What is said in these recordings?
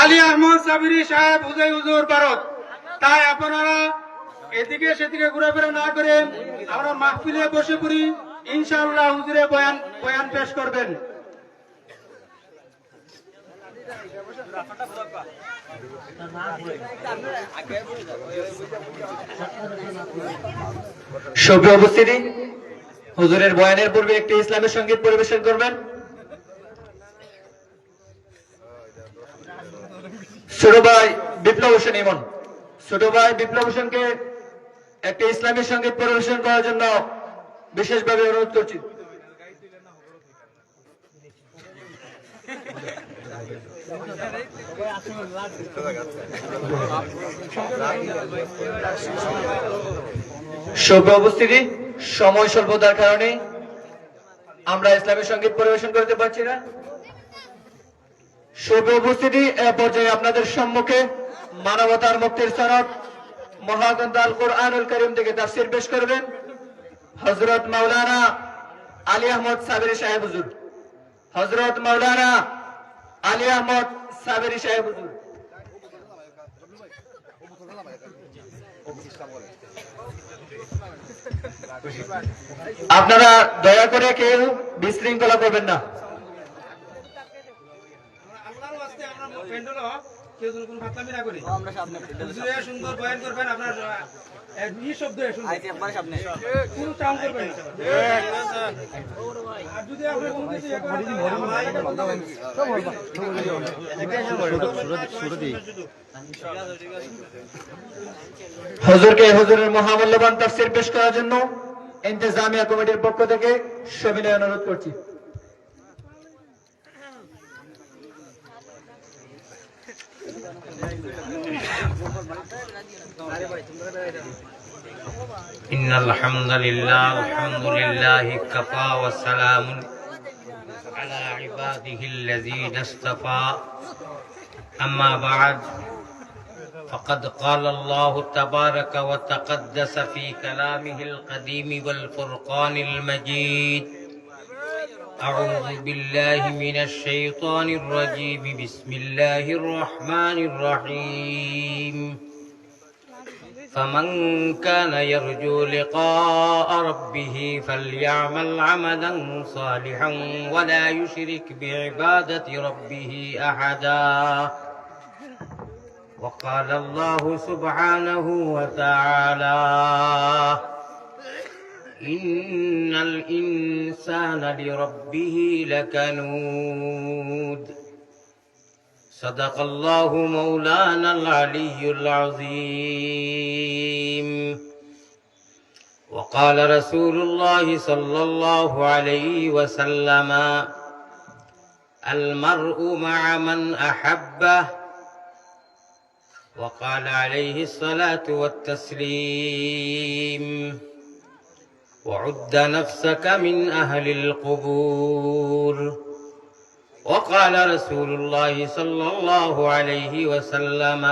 আলী আহমদ সাবিরি সাহেব হুজাই হুজুর ভারত। তাই আপনারা এদিকে সেদিকে ঘোরাফেরা না করে আমরা মাহফিলে বসে পড়ি। ইনশাআল্লাহ হুজুরে বয়ান পেশ করবেন। সুপ্রিয় উপস্থিতি, হুজুরের বয়ানের পূর্বে একটি ইসলামী সঙ্গীত পরিবেশন করবেন। ছোট ভাই বিপ্লব হোসেন ইমন, ছোট ভাই বিপ্লব হোসেনকে একটি ইসলামী সঙ্গীত পরিবেশন করার জন্য বিশেষভাবে অনুরোধ করছি। সুপ্রিয় উপস্থিতি, সময় স্বল্পতার কারণে আমরা ইসলামী সঙ্গীত পরিবেশন করতে পারছি না। সুপ্রিয় উপস্থিতি, এ পর্যায়ে আপনাদের সম্মুখে মানবতার মুক্তির সনদ মহাগ্রন্থ আল কুরআনুল কারীম থেকে তাফসীর পেশ করবেন হযরত মাওলানা আলী আহমদ সাবেরী সাহেব হুজুর। হযরত মাওলানা আলী আহমদ সাবেরী সাহেব হুজুর। আপনারা দয়া করে কেউ বিশৃঙ্খলা করবেন না। সুন্দর বয়ান করবেন, আপনার শব্দ হুজুরকে হুজুরের মহামূল্যবান তাফসীর পেশ করার জন্য ইন্তেজামিয়া কমিটির পক্ষ থেকে সবিনয় অনুরোধ করছি। إن الحمد لله كفى وسلام على عباده الذين اصطفى أما بعد فقد قال الله تبارك وتقدس في كلامه القديم والفرقان المجيد أعوذ بالله من الشيطان الرجيم بسم الله الرحمن الرحيم فمن كان يرجو لقاء ربه فليعمل عملا صالحا ولا يشرك بعبادة ربه أحدا وقال الله سبحانه وتعالى إن الإنسان لربه لكنود صدق الله مولانا العلي العظيم وقال رسول الله صلى الله عليه وسلم المرء مع من أحبه وقال عليه الصلاة والتسليم وعد نفسك من أهل القبور وقال رسول الله صلى الله عليه وسلم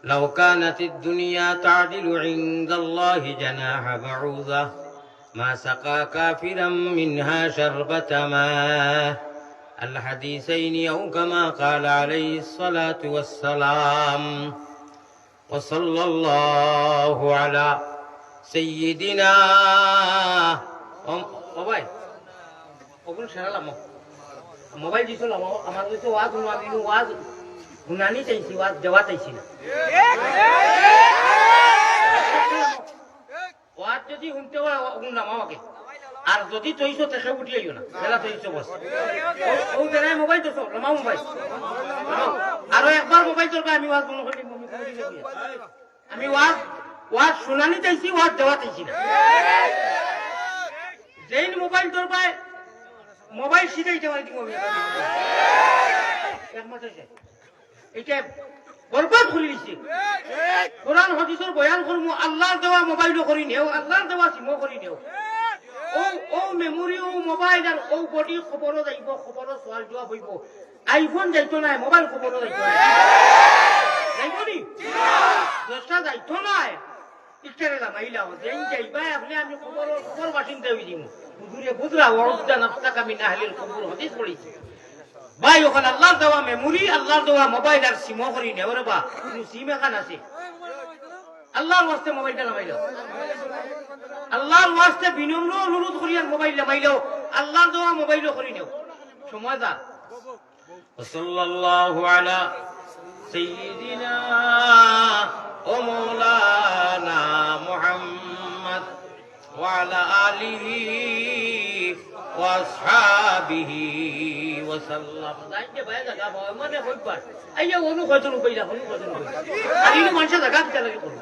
لو كانت الدنيا تعدل عند الله جناح بعوضة ما سقى كافرا منها شربة ماء الحديثين أو كما قال عليه الصلاة والسلام وصلى الله على سيدنا মোবাইল দিছিল আমার কাছে ওয়াজ ওয়াজ শুনানি চাইছি, ওয়াজ দেওয়া চাইছি না। ওয়াজ যদি শুনতে হয় শুনলাম আমাকে, আর যদি তৈছো তেখে উঠিয়াইও না, বেলা তৈছো বস ও জানাই মোবাইল তো রমাও মোবাইল আরো একবার মোবাইল দরকার। আমি ওয়াজ মনে করি আমি ওয়াজ শুনানি চাইছি, ওয়াজ দেওয়া চাইছি না। যেই মোবাইল দরকার মোবাইল শিখাইতে পারি এটা বরবাদ করে দিচ্ছে। কোরআন হাদিসের বয়ান করবো, আল্লাহর দেওয়া মোবাইলও করি নেও, আল্লাহর দেওয়া সিমও করি নেও। ও মেমোরি ও মোবাইল আর ও বডি খবরও যাইব, খবরও সোয়াল জবাব হইব। আইফোন যাইতো নাই, মোবাইল খবরও যাইতো না, যাইব নি দশটা যাইতো নাই। ইচ্ছারে লামাইলাম যেই যাইবা আপনি আমি খবর বাসিন্দা হয়ে দিব। হুজুরে বুঝলা ওয়াউদ্দা নাফসাকা মিন আহলিল কুবুর হাদিস পড়িছে। ভাই ওখানে আল্লাহর দেওয়া মেমোরি আল্লাহর দেওয়া মোবাইল আর সিমও করি নেও রে বা সিম এখান আছে আল্লাহর ওয়াস্তে মোবাইলটা নামাইল আল্লাহর ওয়াস্তে বিনম্র অনুরোধ করি আর মোবাইল নামাইলেও আল্লাহর দেওয়া মোবাইলও করি নেও সময় দা সাল্লাল্লাহু আলা সাইয়্যিদিনা ও মাওলানা মুহাম্মদ ওয়া আলা আলিহি ওয়া আসহাবিহি ওয়া সাল্লাম দাইতে ভাই জায়গা মানে কইবার আইয়া অনু কয়জন কইলা অনু কয়জন কইলা আর ইনু মানুষ জায়গা দিতে লাগে কোন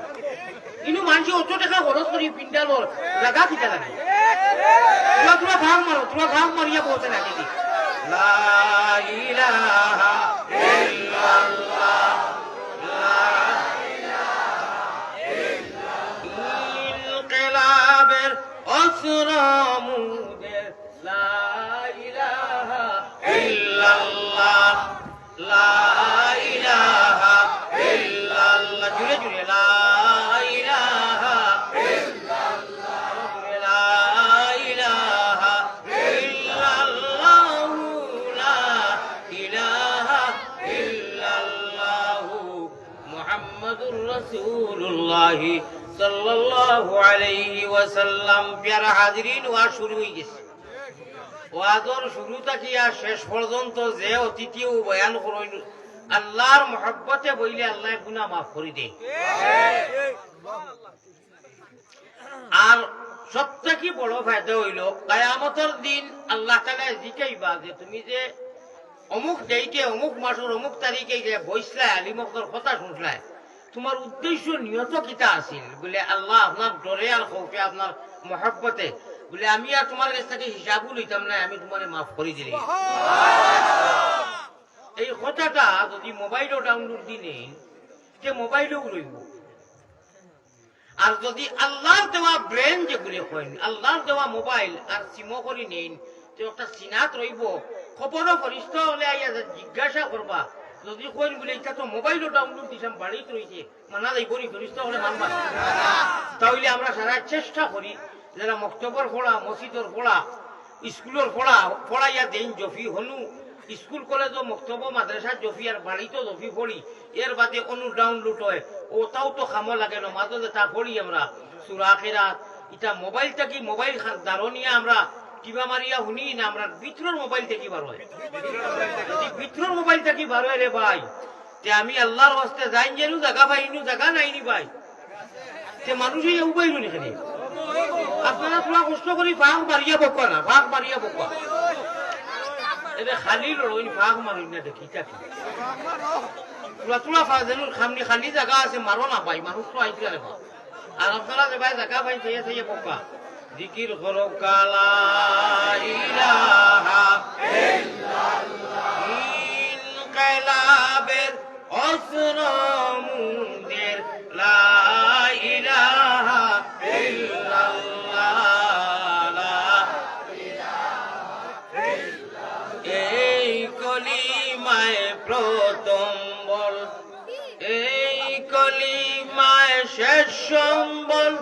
ইনু মানুষ অত টাকা খরচ করি পিন্ডালর জায়গা দিতে লাগে তোরা ভাগ মারিয়া বলতে লাগে কি লা ইলাহা ইল্লাল্লাহ লা ইলাহা ইল্লাল্লাহ ইনকিলাবের অসরমুদের লা ইলাহা ইল্লাল্লাহ লা ইলাহা ইল্লাল্লাহ জুড়ে জুড়ে লা ইলাহা ইল্লাল্লাহ লা ইলাহা ইল্লাল্লাহ লা ইলাহা ইল্লাল্লাহ মুহাম্মাদুর রাসূলুল্লাহ সাল্লাল্লাহু আলাইহি ওয়াসাল্লাম প্যারা হাজিরিন ওয়া শুরু হয়ে গেছে ওয়াজর শুরু থেকে আর শেষ পর্যন্ত যে অতিথিও বয়ান করইন আল্লাহর মহব্বতে বইলে আল্লাহ গুনাহ মাফ করে দেয় আর সবথেকে বড় ফায়দা হইল কিয়ামতের দিন আল্লাহ তাআলা জিকাইবা যে তুমি যে অমুক ডেটে অমুক মাসের অমুক তারিখে যে বইসলা আলিমকর কথা শুনলাই তোমার উদ্দেশ্য নিয়ত কিতা আছিল বলে আল্লাহ আপনার ডরে আর খৌফে আপনার মহব্বতে বলে আমি আর তোমার কাছ থেকে হিসাবও লইতাম না আমি তোমার মাফ করে দিলি এই কথাটা যদি মোবাইলও ডাউনলোড দিনে যে মোবাইলও রইব আর যদি আল্লাহর দেওয়া ব্রেন যেগুলি কইন আল্লাহর দেওয়া মোবাইল আর সিমও করে নেন তো একটা সিনাত রইব খবরও ফরিস্ত হলে আইয়া জিজ্ঞাসা করবা যদি কইন বলে এটা তো মোবাইলও ডাউনলোড দিলাম বাড়িতে রয়েছে মানা যাইব নি ফরিস্ত হলে মানবা তাহলে আমরা সারা চেষ্টা করি যারা মক্তবর পড়া মসজিদর পড়া স্কুলের পড়াইয়া দেন জফি হনু স্কুল কলেজ মক্তব মাদ্রাসা জফি আর বাড়িতে জফি পড়ি এর বাদে অনু ডাউনলোড হয় ওটাও তো খামো লাগে না মাঝে তা পড়ি আমরা সূরা আখিরাত এটা মোবাইলটা কি মোবাইল দারনিয়া আমরা টিবা মারিয়া শুনি না আমরা ভিতরের মোবাইল থেকে বার হয় যদি ভিতরের মোবাইল থেকে বার হয় রে ভাই তে আমি আল্লাহর ওয়াস্তে যাই যেন জায়গা ভাই ইনু জায়গা নাইনি ভাই তে মানুষই উবাইল নি খালি আপনারা তোরা কষ্ট করি ভাগ মারিয়া বকা না ভাগ মারিয়া বকা এটা খালি লড়ই ভাগ মারি না দেখি তাকি তোরা ফাজেনুল খামনি খালি জায়গা আছে মারো না ভাই মানুষ তো আইতে রে আর আপনারা যে ভাই জায়গা ভাই সেই বকা জিকির করো কালা ইলাহা ইল্লাল্লাহ ইনকিলাবের অসরমুদের লা ইলাহা এই কলিমায় প্রথম বল এই কলিমায় শেষ সম্বল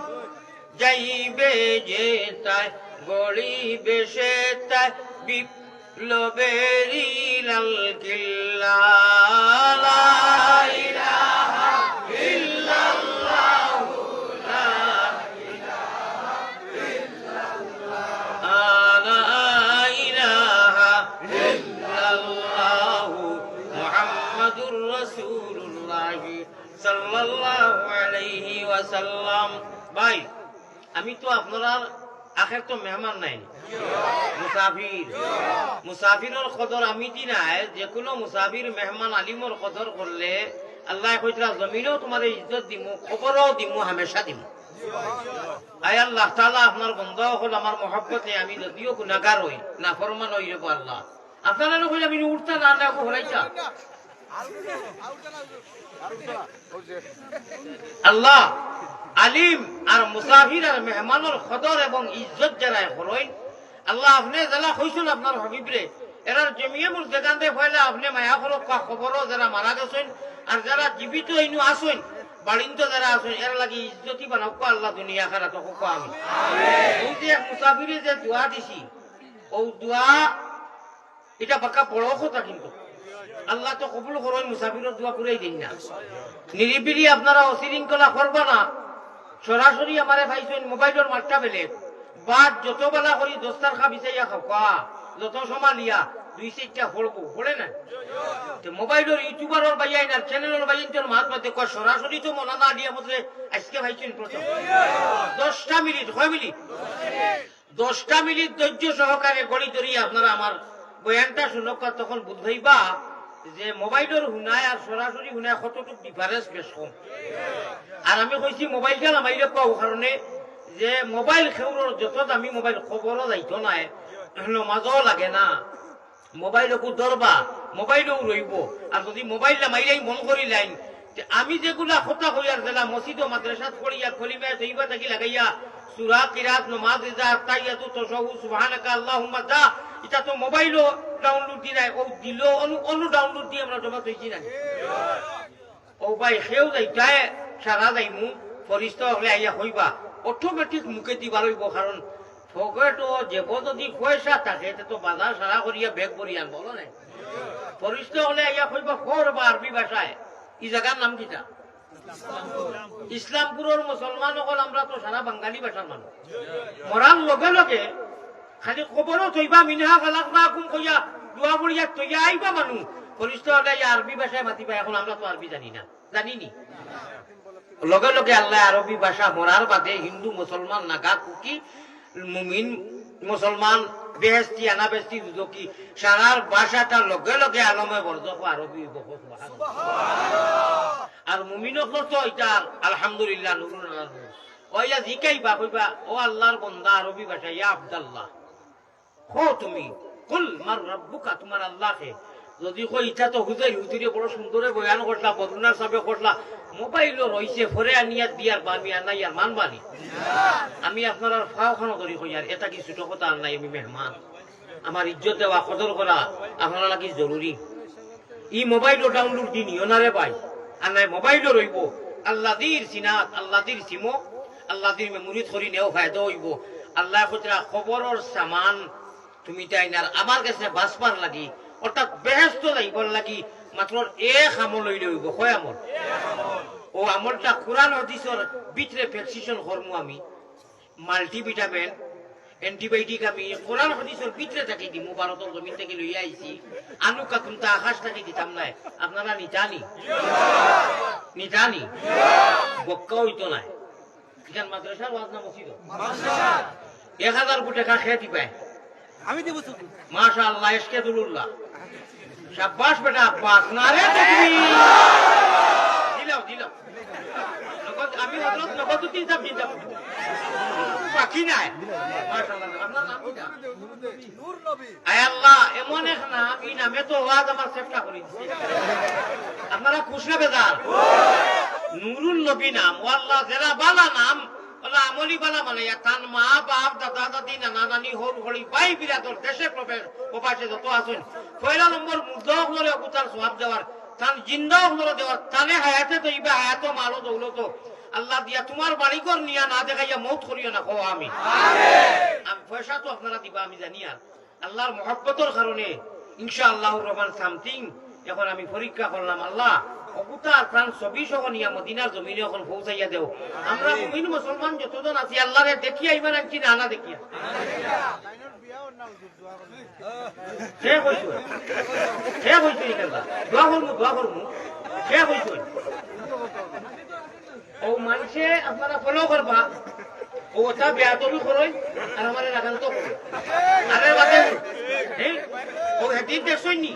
যাইবে যে তাই গড়িবে সে তাই বিপ্লবেরই লাল কিল্লা লা ইলাহা ইল্লাল্লাহ লা ইলাহা ইল্লাল্লাহ লা ইলাহা ইল্লাল্লাহ মুহাম্মাদুর রাসূলুল্লাহ সাল্লাল্লাহু আলাইহি ওয়াসাল্লাম ভাই আমি তো আপনারা আখের তো মেহমান নাই মুসাফিরের কদর আমি দি নাই যে কোনো মুসাফির মেহমান আলিমর কদর করলে আল্লাহ কইতরা জমিনেও তোমার ইজ্জত দিমু কবরও দিমু হামেশা দিমু আয় আল্লাহ তাআলা আপনার বন্ধ হল আমার মহব্বতে আমি যদিও গুনাহগার হই না ফরমান হই রে আল্লাহ আপনারা কইলে আমি উঠতা না না হরাইতা আল্লাহ আলিম আর মুসাফির আর মেহমানের কদর এবং ইজ্জত যারা করেন আল্লাহ আপনি যারা কইছেন আপনার হাবিবরে এরার জমিয়ে মুল দেখানতে ফয়লা আপনি মায়া করো খবরও যারা মারা গেছেন আর যারা জীবিত ইনু আসেন বাড়িতে যারা আসেন এর লাগি ইজ্জতি বানাও আল্লাহ দুনিয়া খারাপ হোক আমি ওই যে মুসাফিরে যে দোয়া দিছি ও দোয়া এটা বাঁকা বড় কথা কিন্তু আল্লাহ তো কবুল করেন মুসাফিরের দোয়া করেই দিন না নিরিবিলি আপনারা অশৃঙ্খলা করবা না সরাসরি আমারে ভাইছেন মোবাইলের মাঠটা বেলে বাদ যত বেলা করি দস্তার খা বিচাইয়া খাওয়া যত সমালিয়া 2-4টা ফলবো ফলে না মোবাইলের ইউটিউবারের বাইয়াই না চ্যানেলের বাইয়াই তোর মাত মাতে কয় সরাসরি তো মনা না দিয়া মধ্যে আজকে ভাইছেন প্রথম 10টা মিনিট 10টা মিনিট ধৈর্য সহকারে গড়ি ধরিয়া আপনারা আমার বয়ানটা শুনক তখন বুঝাইবা যে মোবাইলের হুনায় আর সরাসরি হুনায় কতটুকু ডিফারেন্স বেশ কম আর আমি কইছি মোবাইলটা নামাইলে পাও কারণে যে মোবাইল খেউরর যত দামি মোবাইল খবরও যাইতো নাই নমাজও লাগে না মোবাইলকু ধরবা মোবাইলও রইব আর যদি মোবাইল নামাইলেই মন করি লাইন আমি যেগুলা কথা কইয়ার দিলা মসজিদ ও মাদ্রাসাত পড়িয়া খলিমা তৈবা থাকি লাগাইয়া সূরা কিরাত নামাজ ইজা তাইয়াতু তাশাহু সুবহানাকা আল্লাহুম্মা যা এটা তো মোবাইলও ডাউনলোড দি নাই ও দিল অনু ডাউনলোড দিয়ে আমরা জমা কইছি না ও ভাই খেউ যাইতায় সারা যাইমু ফরিস্তা হলে আইয়া কইবা অটোমেটিক মুখে দিবার হইব কারণ ফকেটও যেব যদি পয়সা থাকে তো বাজার সারা করিয়া বেগ করিয়া বলো না ফরিস্তা হলে আইয়া কইবা খর বা আরবি ভাষায় এই জায়গার নাম কিটা ইসলামপুরের মুসলমান হল আমরা তো সারা বাঙালি ভাষার মানুষ মরার লগে লগে খালি খবরও থইবা মিনহা খালাক না কুম কইয়া দোয়া বড়িয়া তৈয়া আইবা মানুষ ফরিস্তা হলে আরবি ভাষায় মাতিবা এখন আমরা তো আরবি জানি না জানিনি লগে লগে আল্লাহ আরবি ভাষা মরার বাদে হিন্দু মুসলমান নাগা কুকি মুমিন মুসলমান বেহেস্তি আনাবেস্তি দুদকি সারার ভাষাটা লগে লগে আলমে বর্জক আরবি আর মুমিনক তো এটা আলহামদুলিল্লাহ নুরুল আলামিন ওইলা জিকাইবা কইবা ও আল্লাহর বান্দা আরবি ভাষা ইয়া আব্দুল্লাহ হো তুমি কুল মার রাব্বুকা তোমার আল্লাহকে যদি কই ইটা তো হুজুরে বড় সুন্দরে বয়ান করলা বদরুনার সাহেব করলা মোবাইলও রইছে ফরে আনিয়া দিয়ার বামি আনাই আর মানবানি আমি আপনার ফাওখানো করি কই আর এটা কি ছোট কথা আর নাই আমি মেহমান আমার ইজ্জত দেওয়া কদর করা আপনারা লাগি জরুরি ই মোবাইলও ডাউনলোড দি নিও না রে ভাই আর নাই মোবাইলও রইব আল্লাহর সিনাত আল্লাহর সিমো আল্লাহর মেমোরি ধরি নেও ফায়দা হইব আল্লাহ কইরা খবরের সামান তুমি তাই না আমার কাছে বাসপার লাগি অর্থাৎ বেহেস্ত যাইবার লাগি মাত্র এক আমল লইলে হইব কয় আমল ও আমলটা কোরআন হাদিসের ভিতরে প্রেসক্রিপশন করমু আমি মাল্টিভিটামিন অ্যান্টিবায়োটিক আমি কোরআন হাদিসের ভিতরে থাকি দিমু ভারতের জমিন থেকে লইয়া আইছি আনু কাকুনটা আকাশ থেকে দিতাম নাই আপনারা নিজানি বক্কা হইতো নাই এখান মাদ্রাসার ওয়াজ না মসজিদ 1000 কোটি টাকা খেয়ে দিবাই আমি দেব মাশাআল্লাহ ইশকেদুল্লাহ শাবাশ বেটা আব্বাস নারে তাকবীর দিলাও নগদ আমি হযরত নগদ 3 সাব দিতাম বাকি নাই মাশাআল্লাহ আপনার নাম কি নূর নবী আয় আল্লাহ এমন এক নাম এই নামে তো ওয়াজ আমার চেষ্টা করি আপনারা খুশি না বেজার নূরুল নবী নাম আল্লাহ যারা বালা নাম ওলা আমলি বালা মানে তান মা বাপ দাদা দাদি নানা নানি হল হলি ভাই বিরাদর দেশে প্রবাসে যত আছেন পয়লা নম্বর মুদ্রা হলরে অবতার সওয়াব দেওয়ার তান জিন্দা হলরে দেওয়ার তানে হায়াতে তো ইবা হায়াত মালো দৌলত আল্লাহ দিয়া তোমার বাড়িঘর নিয়া না দেখাইয়া মৌত করিও না কো আমি আমি পয়সা তো আপনারা দিবা আমি জানি আর আল্লাহর মহব্বতের কারণে ইনশাআল্লাহর রহমান সামথিং এখন আমি পরীক্ষা করলাম আল্লাহ অবতার প্রাণ ছবি সহ নিয়া মদিনার জমিনে এখন পৌঁছাইয়া দেও আমরা মুমিন মুসলমান যতজন আছি আল্লাহরে দেখিয়া ইমান আনছি না না দেখিয়া শেখ হইছো ইনশাআল্লাহ দোয়া করমু শেখ হইছো ও মানুষে আপনারা ফলো করবা ও ওটা বেয়াদবি করই আর আমারে রাগান্ত করই আরে বাদে ও হেদিন দেখছনি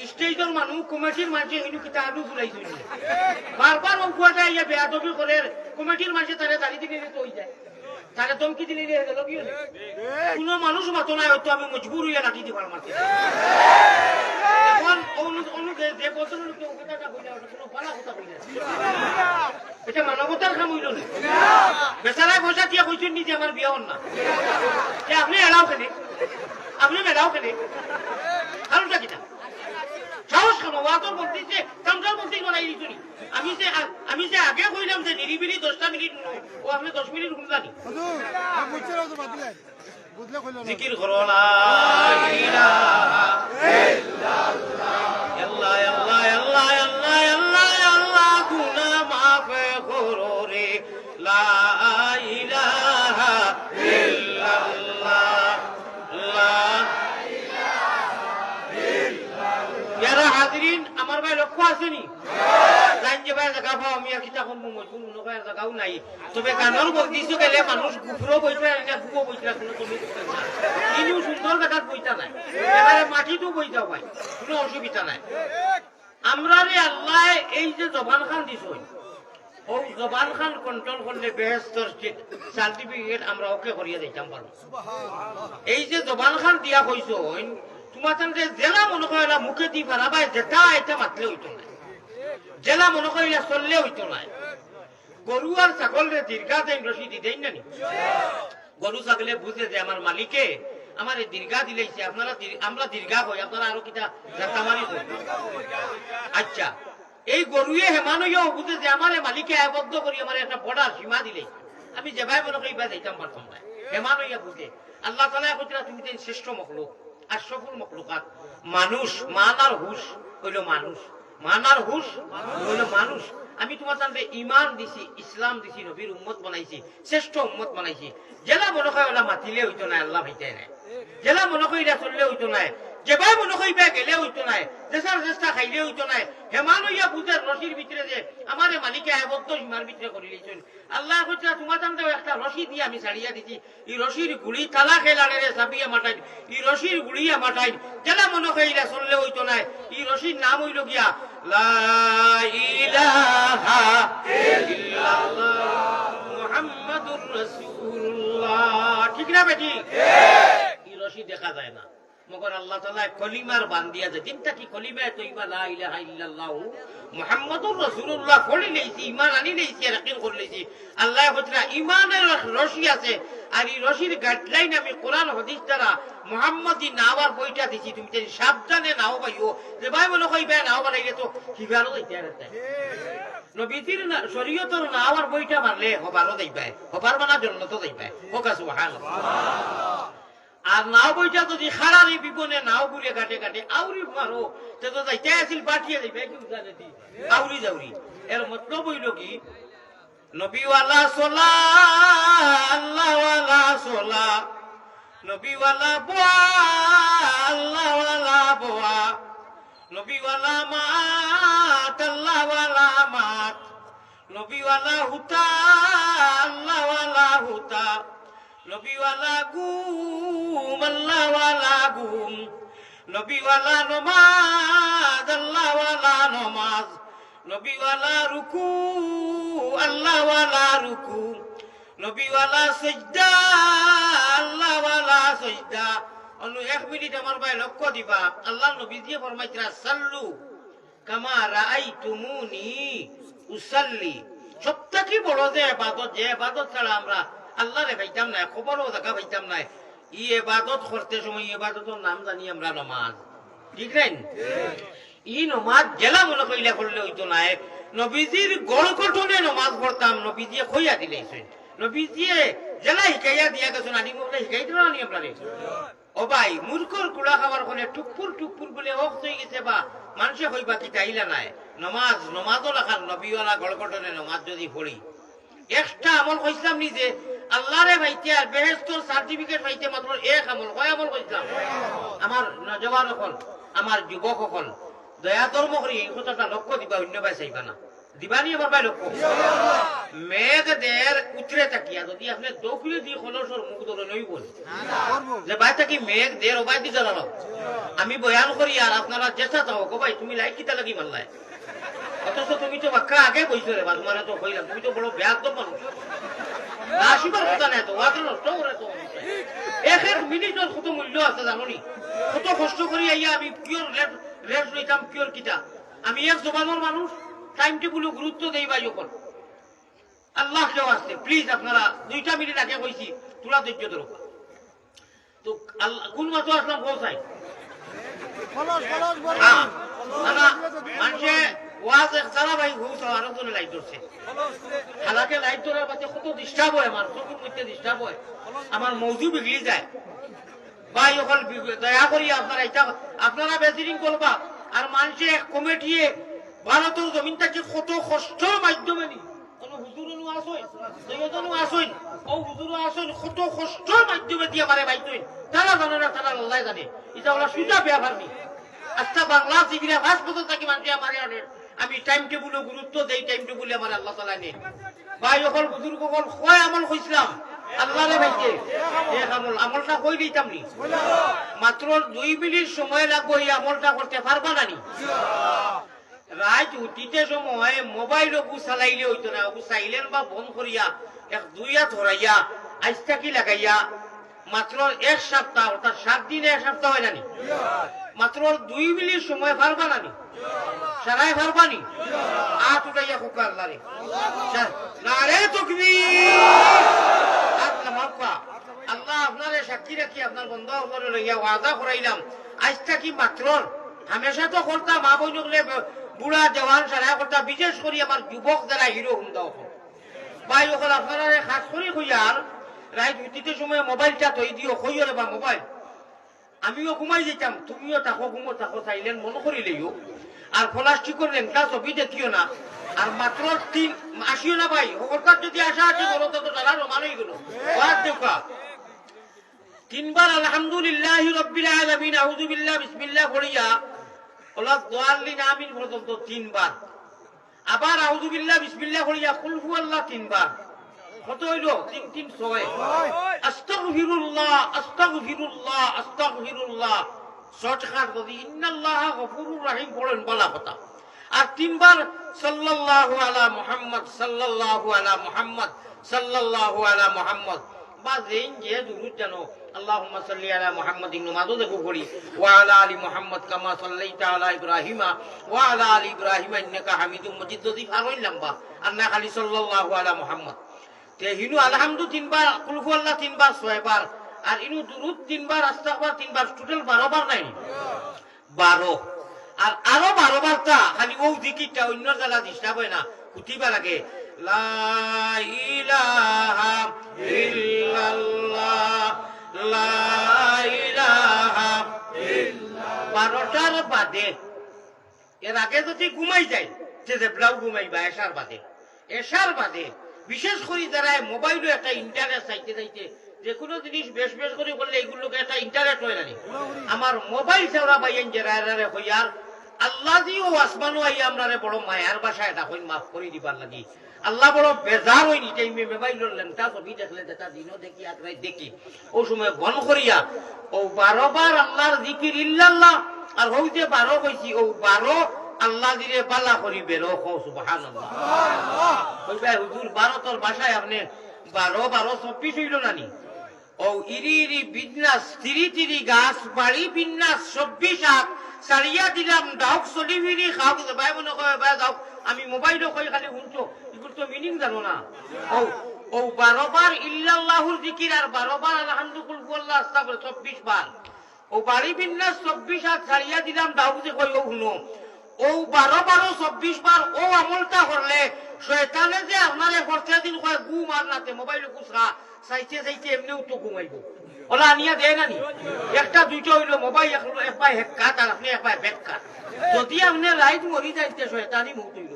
স্টেজের মানুষ কমিটির মানুষ হিনু কিতা আলু ফুলাইছনি বারবার ও কুয়াটা ইয়া বেয়াদবি করে কমিটির মানুষ তারে দাঁড়ি দিকে তো হই যায় তারে ধমকি দিলে গেল কি কোনো মানুষ মত নাই হয়তো আমি মজবুর হইয়া লাঠি দিবার মারতে এখন অনু যে বছর লোকে ও কথাটা কইলা ওটা কোনো ভালো কথা কইলা এটা মানবতার কাম হইল না বেচারায় পয়সা দিয়ে কইছেন নিজে আমার বিয়ে হন না আপনি এলাও খেলে কারণটা কিনা সাহস কেন ওয়াদর বলতেছে কামটার বলতেই বানাই দিচ্ছি আমি যে আগে কইলাম যে নিরিবিলি 10টা মিনিট ও আপনি 10 মিনিট ঘুমলানি হুজুর বুঝছে না তো বাতিলে বুঝলে কইলো না জিকির করো লা ইলাহা ইল্লাল্লাহ আল্লাহ আল্লাহ আল্লাহ আল্লাহ আল্লাহ আল্লাহ গুনাহ মাফ করো রে লা ইলাহা ইল্লাল্লাহ লা ইয়ারা হাজিরিন আমার ভাই লক্ষ্য আসেনি জান যে ভাই জায়গা পাও আমি আর কিতা করব মজবুর মনে ভাই জায়গাও নাই তবে কানর বলতিছো গেলে মানুষ গুফরো বইতা না ফুকো বইতা কোনো তুমি ইনিও সুন্দর জায়গা বইতা নাই এবারে মাটি তো বইতাও ভাই কোনো অসুবিধা নাই আমরা রে আল্লাহ এই যে জবান খান দিছো ও জবান খান কন্ট্রোল করলে বেহেশতর সার্টিফিকেট আমরা ওকে করিয়ে দিতাম পারো এই যে জবান খান দিয়া কইছো তোমার যে জেলা মনে করিলা মুখে দি পারাবাই যেটা এটা মাতলে হইতো না জেলা মনে করিলা চললে হইতো না গরু আর ছাগলের দীর্ঘা দেন রশি দিতেই না গরু ছাগলে বুঝে যে আমার মালিকে আমার এই দীর্ঘা দিলেছে আপনারা আমরা দীর্ঘা হই আপনারা আরো কিটা জাতামারি হই আচ্ছা এই গরুয়ে হেমান হইয়াও বুঝে যে আমার মালিকে আবদ্ধ করি আমার একটা বর্ডার সীমা দিলে আমি যে ভাই মনে করি বা যাইতাম পারতাম না হেমান হইয়া বুঝে আল্লাহ তাআলা কইরা তুমি দেন শ্রেষ্ঠ মখলুক আশরাফুল মখলুকাত মানুষ মান আর হুশ হইল মানুষ মান আর হুশ হইল মানুষ আমি তোমার জানতে ইমান দিছি ইসলাম দিছি নবীর উম্মত বানাইছি শ্রেষ্ঠ উম্মত বানাইছি জেলা মনে হয় ওলা মাতিলে হইতো না আল্লাহ ভাইতাই নাই জেলা মনে কইরা চললে হইতো না যেভাবে মনে কইবা গেলে হইতো না দেশার চেষ্টা খাইলে হইতো না হেমান হইয়া বুঝার রশির ভিতরে যে আমার মালিকে আবদ্ধ সীমার ভিতরে করে দিয়েছেন আল্লাহ কইছে তোমার জানতে একটা রশি দিয়ে আমি ছাড়িয়া দিছি এই রশির গুড়ি তালা খেলারে রে সাবিয়া মাটাই এই রশির গুড়িয়া মাটাই জেলা মনে কইরা চললে হইতো না এই রশির নাম হইল গিয়া লা ইলাহা ইল্লাল্লাহ মুহাম্মাদুর রাসূলুল্লাহ ঠিক না বেটি এই রশি দেখা যায় না মগর আল্লাহ তাআলা কলিমার বান্দিয়া যে তিনটা কি কলিমা তৈবা লা ইলাহা ইল্লাল্লাহ মুহাম্মাদুর রাসূলুল্লাহ পড়ি লইছি ঈমান আনি লইছি ইয়াকিন করে লইছি আল্লাহ বলরা ঈমানের রশি আছে আর এই রশির গাইডলাইন আমি কোরআন হাদিস দ্বারা মুহাম্মাদি নাওয়ার বইটা দিছি তুমি যদি সাবধানে নাও পাইও যে ভাই বলো কইবা নাও বানাইলে তো কিবারও দিতে আছে নবীজির শরীয়তের নাওয়ার বইটা মারলে হবারও দেইবা হবার মানার জন্য তো দেইবা হোকা সুবহানাল্লাহ আর নাও বইটা যদি খারারি বিপনে নাও ঘুরে কাটে কাটে আউরি মারো তো যাইতে আসিল পাঠিয়ে দিবে কি জানে দি আউরি যাউরি এর মতলব হইল কি নবীওয়ালা সোলা আল্লাহওয়ালা সোলা নবীওয়ালা বোয়া আল্লাহওয়ালা বোয়া নবীওয়ালা মাত আল্লাহওয়ালা মাত নবীওয়ালা হুতা আল্লাহওয়ালা হুতা নবীওয়ালা গুম আল্লাহওয়ালা গুম নবীওয়ালা নমাজ আল্লাহওয়ালা নমাজ নবীওয়ালা রুকু আল্লাহওয়ালা রুকু নবীওয়ালা সজদা আল্লাহওয়ালা সজদা অনু 1 মিনিট আমার ভাই লক্ষ্য দিবা আল্লাহ নবী দিয়ে ফরমাইতরা সাল্লু কামা রাআইতুমুনি উসাল্লি সবথেকে বড় যে ইবাদত যে ইবাদত ছাড়া আমরা আল্লাহরে পাইতাম না খবরও দেখা পাইতাম না ই ইবাদত করতে সময় ইবাদতের নাম জানি আমরা নামাজ ঠিক নাই ই নামাজ জেলা মনে কইলা করলে হইতো না নবীজির গড় কঠনে নামাজ পড়তাম নবীজিয়ে কইয়া দিলেছেন নবীজিয়ে জেলা হিকাইয়া দিয়া গেছেন আনি মোলা হিকাই দিল না আপনারে ও ভাই মূর্খর কুড়া খাবার কোনে টুকপুর টুকপুর বলে অফ হয়ে গেছে বা মানুষে কইবা কি তাইলা নাই নমাজও রাখার নবীওয়ালা গড় কঠনে নামাজ যদি পড়ি একটা আমল কইছিলাম নিজে আল্লাহরে ভাইতে আর বেহেশতর সার্টিফিকেট পাইতে মাত্র এক আমল কয় আমল কইছিলাম আমার নজওয়ান হল আমার যুবক হল দয়া ধর্ম করি এই কথাটা লক্ষ্য দিবা অন্য ভাই চাইবা না দিবানি আমার ভাই লক্ষ্য মেঘ দের উতরে তাকিয়া যদি আপনি দৌকুলি দিয়ে খলসর মুখ ধরে নই বল যে ভাই তাকি মেঘ দের ও ভাই দি জ্বালানো আমি বয়ান করি আর আপনারা যেটা চাও গো ভাই তুমি লাইক কিতা লাগি মারলাই অথচ তুমি তো বাক্কা আগে কইছো রে বা তোমার তো কইলাম তুমি তো বড় ব্যাগ মানুষ আসিবার কথা নাই তো ওয়াকে নষ্ট করে তো এক মিনিটের কত মূল্য আছে জানোনি কত কষ্ট করি আইয়া আমি পিওর রেস্ট লইতাম পিওর কিটা আমি এক জবানের মানুষ টাইম টেবিল গুরুত্ব দেই ভাই যখন আল্লাহ কেউ আসছে প্লিজ আপনারা 2 মিনিট আগে কইছি তোরা ধৈর্য ধরো তো আল্লাহ কোন মাত্র আসলাম পৌঁছাই মানুষে ওয়াজ এক যারা ভাই ঘুষ আরেকজনে লাইট ধরছে হালাকে লাইট ধরার বাদে কত ডিস্টার্ব হয় আমার চকুর মধ্যে ডিস্টার্ব হয় আমার মৌজু বিগড়ি যায় ভাই অকল দয়া করি আপনারা এটা আপনারা বেজিরিং করবা আর মানুষে এক কমিটিয়ে ভারতের জমিনটাকে কত কষ্টর মাধ্যমে নি কোন হুজুরও আসুন সৈয়দও আসুন ও হুজুরও আসুন কত কষ্টর মাধ্যমে দিয়ে মারে বাইতুন তারা জানে না তারা আল্লাহ জানে এটা ওরা সুজা ব্যবহার নি আচ্ছা বাংলা জিবিরা ভাস বছর থাকি মানুষে আমার আনে আমি টাইম টেবুলে গুরুত্ব দেই টাইম টেবুলে আমার আল্লাহ তাআলা নেই ভাই অকল বুজুর্গ অকল কয় আমল কইছিলাম আল্লাহরে ভাইতে এক আমলটা কই দিতাম নি মাত্র 2 মিনিট সময় লাগবে এই আমলটা করতে পারবা না নি রাত উঠিতে সময় মোবাইল ওকু চালাইলে হইতো না ওকু চাইলেন বা বন্ধ করিয়া এক দুইয়া ধরাইয়া আইসটা কি লাগাইয়া মাত্র 1 সপ্তাহ অর্থাৎ 7 দিনে 1 সপ্তাহ হয় নানি মাত্র 2 মিনিট সময় পারবা নানি সারাই পারবা নি আট উঠাইয়া খুকা আল্লাহরে নারে তাকবীর আল্লাহ আপনারে সাক্ষী রাখি আপনার বন্ধু আপনারে লইয়া ওয়াদা করাইলাম আজটা কি মাত্র হামেশা তো করতাম মা বোন বুড়া জওয়ান সারা করতাম বিশেষ করে আমার যুবক যারা হিরো হুন্দা ভাই ওখানে আপনারা খাস করে কইয়ার রাত উঠিতে সময় মোবাইলটা তৈ দিও কইরে বা মোবাইল আমিও ঘুমাই যেতাম তুমিও থাকো ঘুমো থাকো চাইলেন মনে করিলেও আর প্লাস্টিকের লেংটা ছবি দেখিও না আর মাত্র 3 আসিও না ভাই ওরকার যদি আশা আছে বলো তো তারা রমানই গেল ওয়াজ দেখা 3 বার আলহামদুলিল্লাহ রাব্বিল আলামিন আউযু বিল্লাহ বিসমিল্লাহ পড়িয়া ওলা দাল্লিন আমিন পর্যন্ত 3 বার আবার আউযু বিল্লাহ বিসমিল্লাহ পড়িয়া কুল হুয়াল্লাহ 3 বার কত হইল 3 3 6 আস্তাগফিরুল্লাহ আস্তাগফিরুল্লাহ আস্তাগফিরুল্লাহ শর্টকাট যদি ইন্নাল্লাহ গফুরুর রহিম পড়েন বলা কথা আর 3 বার সাল্লাল্লাহু আলা মুহাম্মদ সাল্লাল্লাহু আলা মুহাম্মদ সাল্লাল্লাহু আলা মুহাম্মদ বা যেন যে দুরূদ জানো আল্লাহুম্মা সাল্লি আলা মুহাম্মাদিন নামাজও দেখো করি ওয়া আলা আলি মুহাম্মদ কামা সাল্লাইতা আলা ইব্রাহিমা ওয়া আলা আলি ইব্রাহিমা ইন্নাকা হামিদুম মাজিদ যদি ফারই লম্বা আর না খালি সাল্লাল্লাহু আলা মুহাম্মদ তে হিনু আলহামদু 3 বার কুল হুয়াল্লাহ 3 বার 6 বার আর ইনু দুরূদ 3 বার আস্তাগফার 3 বার টোটাল 12 বার নাই 12 আর আরো 12 বারটা খালি ও জিকিরটা অন্য জায়গা ডিস্টার্ব হয় না কুতিবা লাগে লা ইলাহা ইল্লাল্লাহ লা ইলাহা ইল্লাল্লাহ 12টার বাদে এর আগে যদি ঘুমাই যায় যে ব্লাউ ঘুমাইবা এশার বাদে বিশেষ করে যারা মোবাইলে একটা ইন্টারনেট চাইতে চাইতে যে কোনো জিনিস বেশ বেশ করে করলে এইগুলোকে একটা ইন্টারনেট হয় না আমার মোবাইল সেওরা বাইন যারা হইয়ার আল্লাহ দিও আসমানো আই আমরারে বড় মায়ার বাসায় এটা কই মাফ করে দিবার লাগি আল্লাহ বড় বেজার হই নি টাইমে মোবাইলের লেনটা ছবি দেখলে যেটা দিনও দেখি আত্রাই দেখি ও সময় বন করিয়া ও 12 বার আল্লাহর জিকির ইল্লাল্লাহ আর হইতে 12 কইছি ও 12 আল্লাহ দিরে পাল্লা করি বেরো কও সুবহানাল্লাহ সুবহানাল্লাহ কইবা হুজুর 12 তোর বাসায় আপনি 12 24 হইল নানি ও ইরি ইরি বিজনেস তিরি গাছ বাড়ি বিন্যাস 24 হাত সারিয়া দিলাম ডাউক চলি ফিরি খাও ভাই মনে কয় ভাই যাও আমি মোবাইলও কই খালি শুনছো এগুলো তো মিনিং জানো না ও 12 বার ইল্লাল্লাহুর জিকির আর 12 বার আলহামদুলিল্লাহ আস্তাগফির 24 বার ও বাড়ি বিন্যাস 24 হাত সারিয়া দিলাম ডাউক যে কই ও শুনো ও 12 24 বার ও আমলটা করলে শয়তানে যে আপনারে করতে দিন কয় ঘুম আর নাতে মোবাইল কুসরা চাইতে চাইতে এমনিও তো ঘুমাইবো ওলা আনিয়া দেয় না নি একটা দুইটা হইলো মোবাইল একবার হেক্কাত আর আপনি একবার বেক্কাত যদি আপনি রাইট মরি যাইতে শয়তানি মুক্ত হইল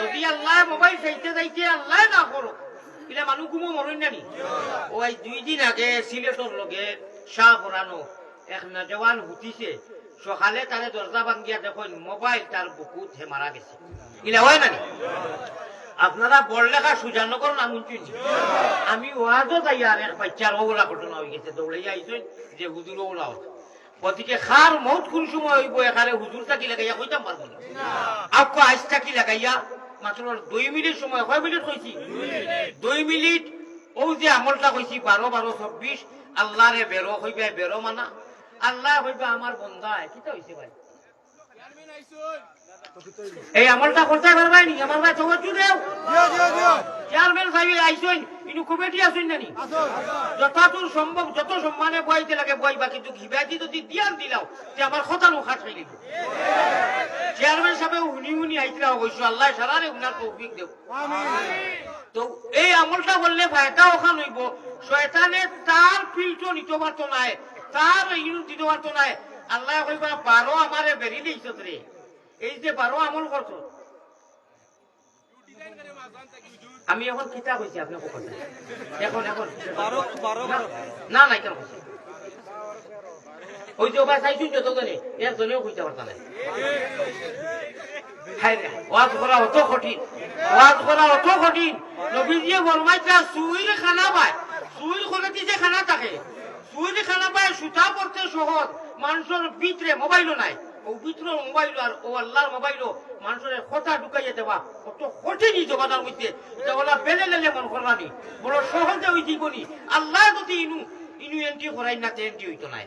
যদি আল্লাহ মোবাইল চাইতে চাইতে আল্লাহ না করো এটা মানুষ ঘুমো মরেন না নি ওই 2 দিন আগে সিলেটর লগে শাহ পরানো এক নজওয়ান হুতিছে সকালে তারে দরজা ভাঙ্গিয়া দেখুন মোবাইল তার বুকুত হে মারা গেছে ইলা হয় না আপনারা বড়লেখা সুজানগর নাম শুনছেন আমি ওয়াজও যাই আর এক বাচ্চার ওলা ঘটনা হয়ে গেছে দৌড়াইয়া আইছেন যে হুজুর ওলাও ওদিকে খার মত কোন সময় হইব এখানে হুজুর থাকি লাগাইয়া কইতাম পারবো না আপকো আইস থাকি লাগাইয়া মাত্র 2 মিনিট সময় কয় মিনিট কইছি 2 মিনিট ও যে আমলটা কইছি 12 24 আল্লাহরে বেরো হইবে বেরো মানা আল্লাহ হইবে আমার বন্ধা কিটা হইছে ভাই এই আমলটা করতে পারবাই নি আমার ভাই তবজ্জু দেও দিও দিও দিও চেয়ারম্যান সাহেব আইসেন ইনু কমিটি আসেন নানি যতদূর সম্ভব যত সম্মানে বইতে লাগে বইবা কিন্তু ঘিবাজি যদি দিয়ান দিলাও যে আমার কথা নোখা খাইলি চেয়ারম্যান সাহেব উনি উনি আইতরা অবশ্য আল্লাহ সারারে উনার তৌফিক দেও তো এই আমলটা বললে ফায়দা ওখান হইব শয়তানে তার ফিল্টো নিতে পারতো নাই তার ইউনিট দিতে পারতো নাই আল্লাহ কইবা 12 আমারে বেরি দিয়েছ রে এই যে 12 আমল করছো আমি এখন কিতাব হইছি আপনি কথা এখন এখন 12 না নাই কেন ওই যে ভাই চাইছুন যত জনে একজনেও কইতে পারতা না ওয়াজ করা অত কঠিন ওয়াজ করা অত কঠিন নবীজিয়ে ফরমাইতা সুইর খানা পায় সুইর কোনে যে খানা থাকে সুইর খানা পায় সুতা পড়তে সহজ মানুষের ভিতরে মোবাইলও নাই ও ভিতরে মোবাইল আর ও আল্লাহর মোবাইলও মানুষের কথা ঢুকাইয়া দেওয়া কত কঠিনই জগতার মধ্যে এটা বলা বেলে লেলে মন করানি বড় সহজে ওই জীবনী আল্লাহ যদি ইনু ইনু এন্ট্রি করাই না এন্ট্রি হইতো না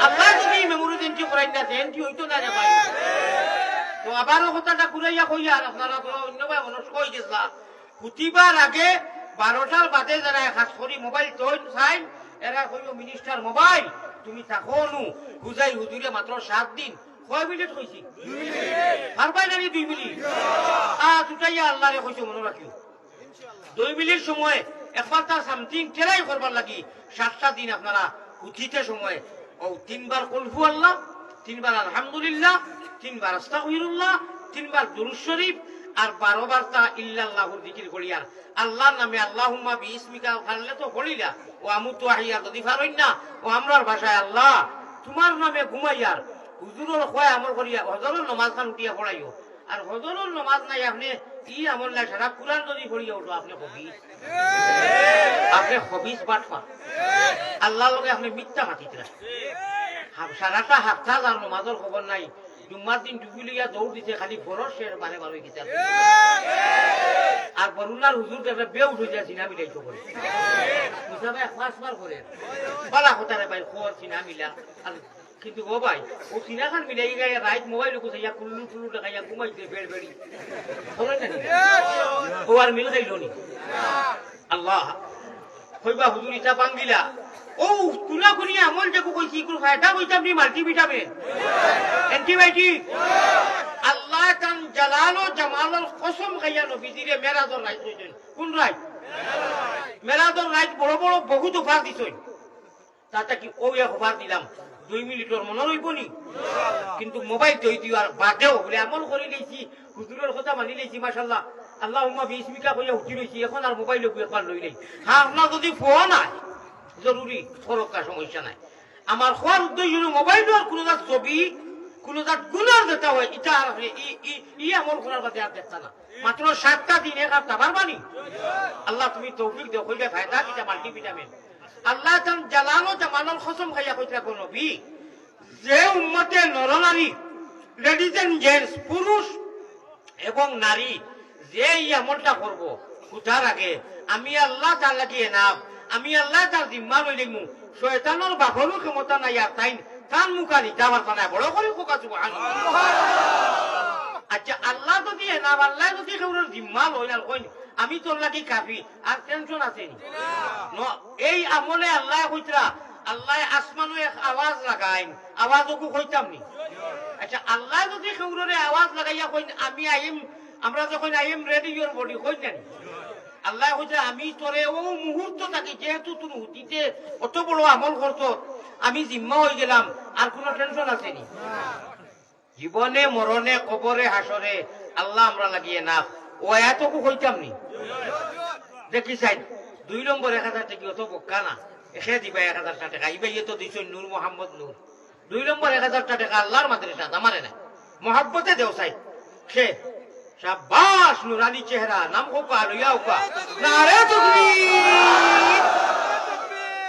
আল্লাহ যদি মেমোরি এন্ট্রি করাই না এন্ট্রি হইতো না রে ভাই তো আবারও কথাটা ঘুরাইয়া কইয়া আর আপনারা তো অন্য ভাই মানুষ কই গেছলা খুতিবার আগে 12টার বাদে যারা খাস করি মোবাইল তৈন চাই এরা কইও মিনিস্টার মোবাইল তুমি থাকো নু বুঝাই হুজুরে মাত্র 7 দিন কয় মিনিট কইছি 2 মিনিট পারবাই না 2 মিনিট দুটাইয়া আল্লাহরে কইছো মনে রাখিও 2 মিনিট সময় একবার তার সামথিং টেরাই করবার লাগি 7টা দিন আপনারা উঠিতে সময় ও 3 বার কুলহু আল্লাহ 3 বার আলহামদুলিল্লাহ 3 বার আস্তাগফিরুল্লাহ 3 বার দুরূদ শরীফ আর 12 বার তা ইল্লাল্লাহুর জিকির করিয়ার আল্লাহর নামে আল্লাহুম্মা বিইসমিকা ফারলে তো বলিলা ও আমুতু আহিয়া যদি ফারইন না ও আমরার ভাষায় আল্লাহ তোমার নামে ঘুমাইয়ার হুজুরের কয় আমল করিয়া হজরের নামাজ খান উঠিয়া পড়াইও আর হজরের নামাজ নাই আপনি ই আমল নাই সারা কুরআন যদি পড়িয়া উঠো আপনি খবিস বাটফা আল্লাহর লগে আপনি মিথ্যা মাতিতরা সারাটা হাফতা যার নামাজের খবর নাই জুম্মার দিন ডুবুলিয়া দৌড় দিতে খালি বরসের মানে ভালো গেছে আর বরুল্লার হুজুর দেবে বেউ উঠে যায় সিনা মিলাই তো করে মুসাবে 5 বার করে বলা কথারে ভাই খবর সিনা মিলা আর কিন্তু ও ভাই ও সিনা খান মিলাই গায় রাইট মোবাইল কোথায় ইয়া কুল্লু টুলু টাকা ঘুমাইতে বেড় বেড়ি বলেন না ও আর মিল যাইল নি আল্লাহ কইবা হুজুর ইটা বাঙ্গিলা ও কুনা কুনি আমল যে কইছি কোন ফায়দা হইতাম নি মাল্টিভিটামিন অ্যান্টিবায়োটিক আল্লাহ তান জালাল ও জামালের কসম খাইয়া নবীজিরে মেরাজর রাইত হইছেন কোন রাইত মেরাজর রাইত বড় বড় বহুত অফার দিছেন তাতে কি ও এক অফার দিলাম 2 মিনিটের মনে রইব নি কিন্তু মোবাইল দই দিওয়ার বাদেও বলে আমল করে লইছি হুজুরের কথা মানি লইছি মাশাআল্লাহ আল্লাহুম্মা বিইসমিকা কইয়া উঠি লইছি এখন আর মোবাইল একবার লই লই হ্যাঁ আপনার যদি ফোন আয় জরুরি ফরকা সমস্যা নাই আমার খোয়ার উদ্দেশ্য মোবাইল আর কোনো জাত ছবি কোনো জাত গুনার যেটা হয় এটা আর ই আমল করার বাদে আর দেখতা না মাত্র 7টা দিন এক হপ্তা পারবানি আল্লাহ তুমি তৌফিক দাও কইবে ফায়দা কিটা মাল্টিভিটামিন আল্লাহ তান জালালো জামালর কসম খাইয়া কইরা কোন নবী যে উম্মতে নরনারী লেডিজ এন্ড জেন্টস পুরুষ এবং নারী যে এই আমলটা করব ফুটার আগে আমি আল্লাহ তার লাগিয়ে নাম আমি আল্লাহ তার জিম্মা লই লিমু শয়তানের বাপরও ক্ষমতা নাই আর তাই কান মুখারি যাবার বানায় বড় করে কোকা সুবহানাল্লাহ আচ্ছা আল্লাহ যদি এনাম আল্লাহ যদি কেউর জিম্মা লই আর কই আমি তোর লাগি কাফি আর টেনশন আছে নি এই আমলে আল্লাহ কইতরা আল্লাহ আসমানো এক আওয়াজ লাগাইন আওয়াজও কইতাম নি আচ্ছা আল্লাহ যদি কেউরে আওয়াজ লাগাইয়া কই আমি আইম আমরা যখন আইম রেডি ইওর বডি কই জানি আল্লাহ কইছে আমি তোরে ও মুহূর্ত থাকি যেহেতু তুই হুতিতে অত বড় আমল করছ আমি জিম্মা হয়ে গেলাম আর কোনো টেনশন আছে নি জীবনে মরণে কবরে হাসরে আল্লাহ আমরা লাগিয়ে না ও এতটুকু কইতাম নি দেখি চাই 2 নম্বর 1000 টাকা অত বক্কা না এখে দিবা 1000 টাকা ইবে তো দিছো নূর মোহাম্মদ নূর 2 নম্বর 1000 টাকা আল্লাহর মাদ্রাসা আমারে না মোহাব্বতে দেও চাই সে শাবাশ নুরানি চেহারা নাম হোকা লইয়া হোকা নারে তাকবীর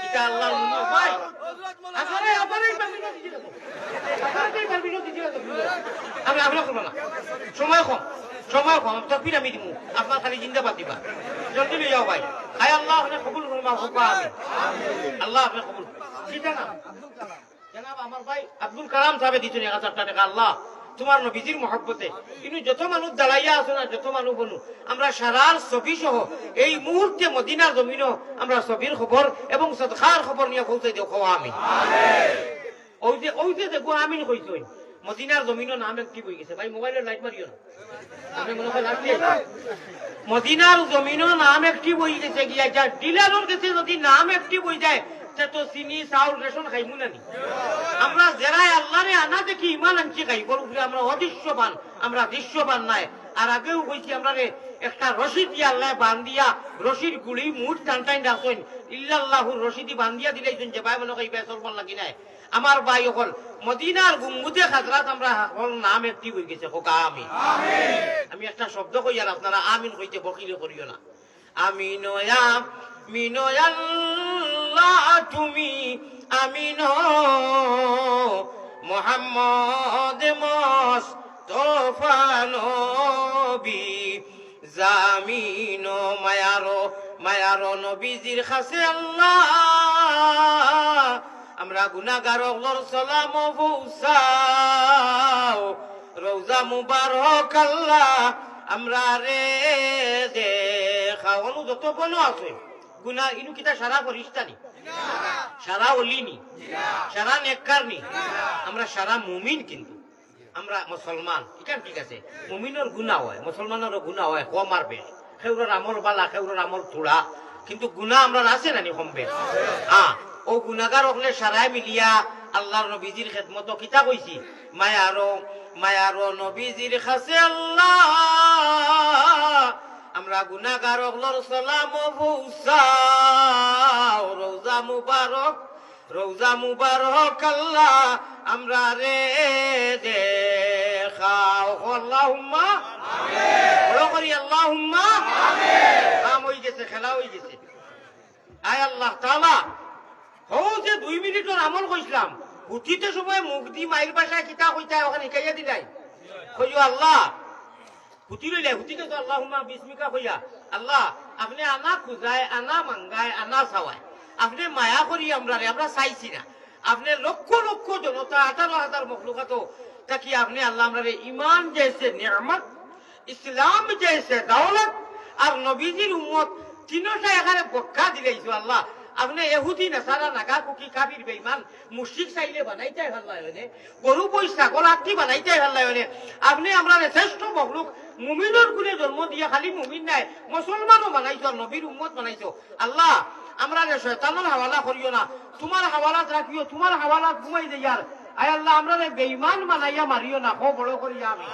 এটা আল্লাহর নাম ভাই আরে আবারই পারমিশন দিছিল তো আবারই পারমিশন দিছিল তো আমি আপনা করব না সময় কম তাকবীর আমি দিমু আপনার খালি জিন্দাবাদ দিবা জলদি লইয়া ভাই আয় আল্লাহ আপনি কবুল ফরমা হোকা আমিন আল্লাহ আপনি কবুল ঠিক না জনাব আমার ভাই আব্দুল কালাম সাহেব দিছেন 1000 টাকা আল্লাহ তোমার নবীজির মহব্বতে কিন্তু যত মানুষ দাঁড়াইয়া আছো না যত মানুষ বনু আমরা সারার ছবি সহ এই মুহূর্তে মদিনার জমিনও আমরা ছবির খবর এবং সদকার খবর নিয়ে পৌঁছে দেও খাওয়া আমি ওই যে দেখো আমিন কইছো মদিনার জমিনও নাম একটি বই গেছে ভাই মোবাইলের লাইট মারিও না আপনি মনে হয় লাগছে মদিনার জমিনও নাম একটি বই গেছে গিয়া যা ডিলারের কাছে যদি নাম একটি বই যায় তো চিনি চাউল রেশন খাইমু না নি আমরা যারাই আল্লাহরে আনা দেখি ইমান আনছি খাইবর উপরে আমরা অদৃশ্যবান আমরা দৃশ্যবান নাই আর আগেও কইছি আমরা একটা রশি দিয়ে আল্লাহ বান্ধিয়া রশির গুলি মুঠ টানটাইন রাখছেন ইল্লাল্লাহুর রশিদি বান্ধিয়া দিলেইছেন যে ভাই মনে কই বেসরবান লাগি নাই আমার ভাই হল মদিনার গুম্বুদে হাজরাত আমরা হল নাম একটি হয়ে গেছে হোকা আমি একটা শব্দ কই আর আপনারা আমিন কইতে বকিলে করিও না আমিন মিনয়াল্লাহ তুমি আমিন মুহাম্মদ মুস্তাফা নবী জামিন মায়ারো নবীজির কাছে আল্লাহ আমরা গুনাহগার ওগুলোর সালাম পৌঁছাও রওজা মুবারক আল্লাহ আমরা রে দেখাওয়ানো যত বন আছে গুনা ইনু কিতা সারা ফরিস্তানি সারা ওলিনি সারা নেককারনি আমরা সারা মুমিন কিন্তু আমরা মুসলমান ঠিক আছে মুমিনের গুনাহ হয় মুসলমানেরও গুনাহ হয় কম আর বেশ কেউর আমল বালা কেউর আমল থোড়া কিন্তু গুনাহ আমরা আছে নানি কম বেশ ও গুনাহগার হলে সারাই মিলিয়া আল্লাহর নবীজির খেদমত কিতা কইছি মায়ারো নবীজির কাছে আল্লাহ আমরা গুনাহগার হলর সালাম পৌঁছাও রওজা মুবারক আল্লাহ আমরা রে দেখাও আল্লাহুম্মা আমিন বলো করি আল্লাহুম্মা আমিন কাম হই গেছে খেলা হই গেছে আয় আল্লাহ তাআলা যে 2 মিনিটের আমল কইছিলাম হুতিতে সময় মুখ দি মাইর বাসায় কিতা কইতা ওখানে শিখাইয়া দিলাই কইও আল্লাহ হুতি লইলে হুতিকে তো আল্লাহুম্মা বিসমিকা কইয়া আল্লাহ আপনি আনা খুজায় আনা মাঙ্গায় আনা চাওয়ায় আপনি মায়া করি আমরা চাইছি না আপনি লক্ষ লক্ষ জনতা 18,000 মখলুকাত তাকি আপনি আল্লাহ আমরা ইমান জেসে নিয়ামত ইসলাম জেসে দৌলত আর নবীজির উম্মত তিনটা এখানে বক্কা দিলাইছো আল্লাহ আপনি এহুদি নাসারা নাগা কুকি কাবির বেঈমান মুশরিক চাইলে বানাইতে ভাল্লাই হনে গরু পয়সা গলাটি বানাইতে ভাল্লাই হনে আপনি আমরা শ্রেষ্ঠ মখলুক মুমিনের গুণে জন্ম দিয়া খালি মুমিন নাই মুসলমানও বানাইছো নবীর উম্মত বানাইছো আল্লাহ আমরা শয়তানের হাওয়ালা করিও না তোমার হাওয়ালাত রাখিও তোমার হাওয়ালাত ঘুমাই দেয়ার আয় আল্লাহ আমরা বেঈমান বানাইয়া মারিও না খো বড় করিয়া আমি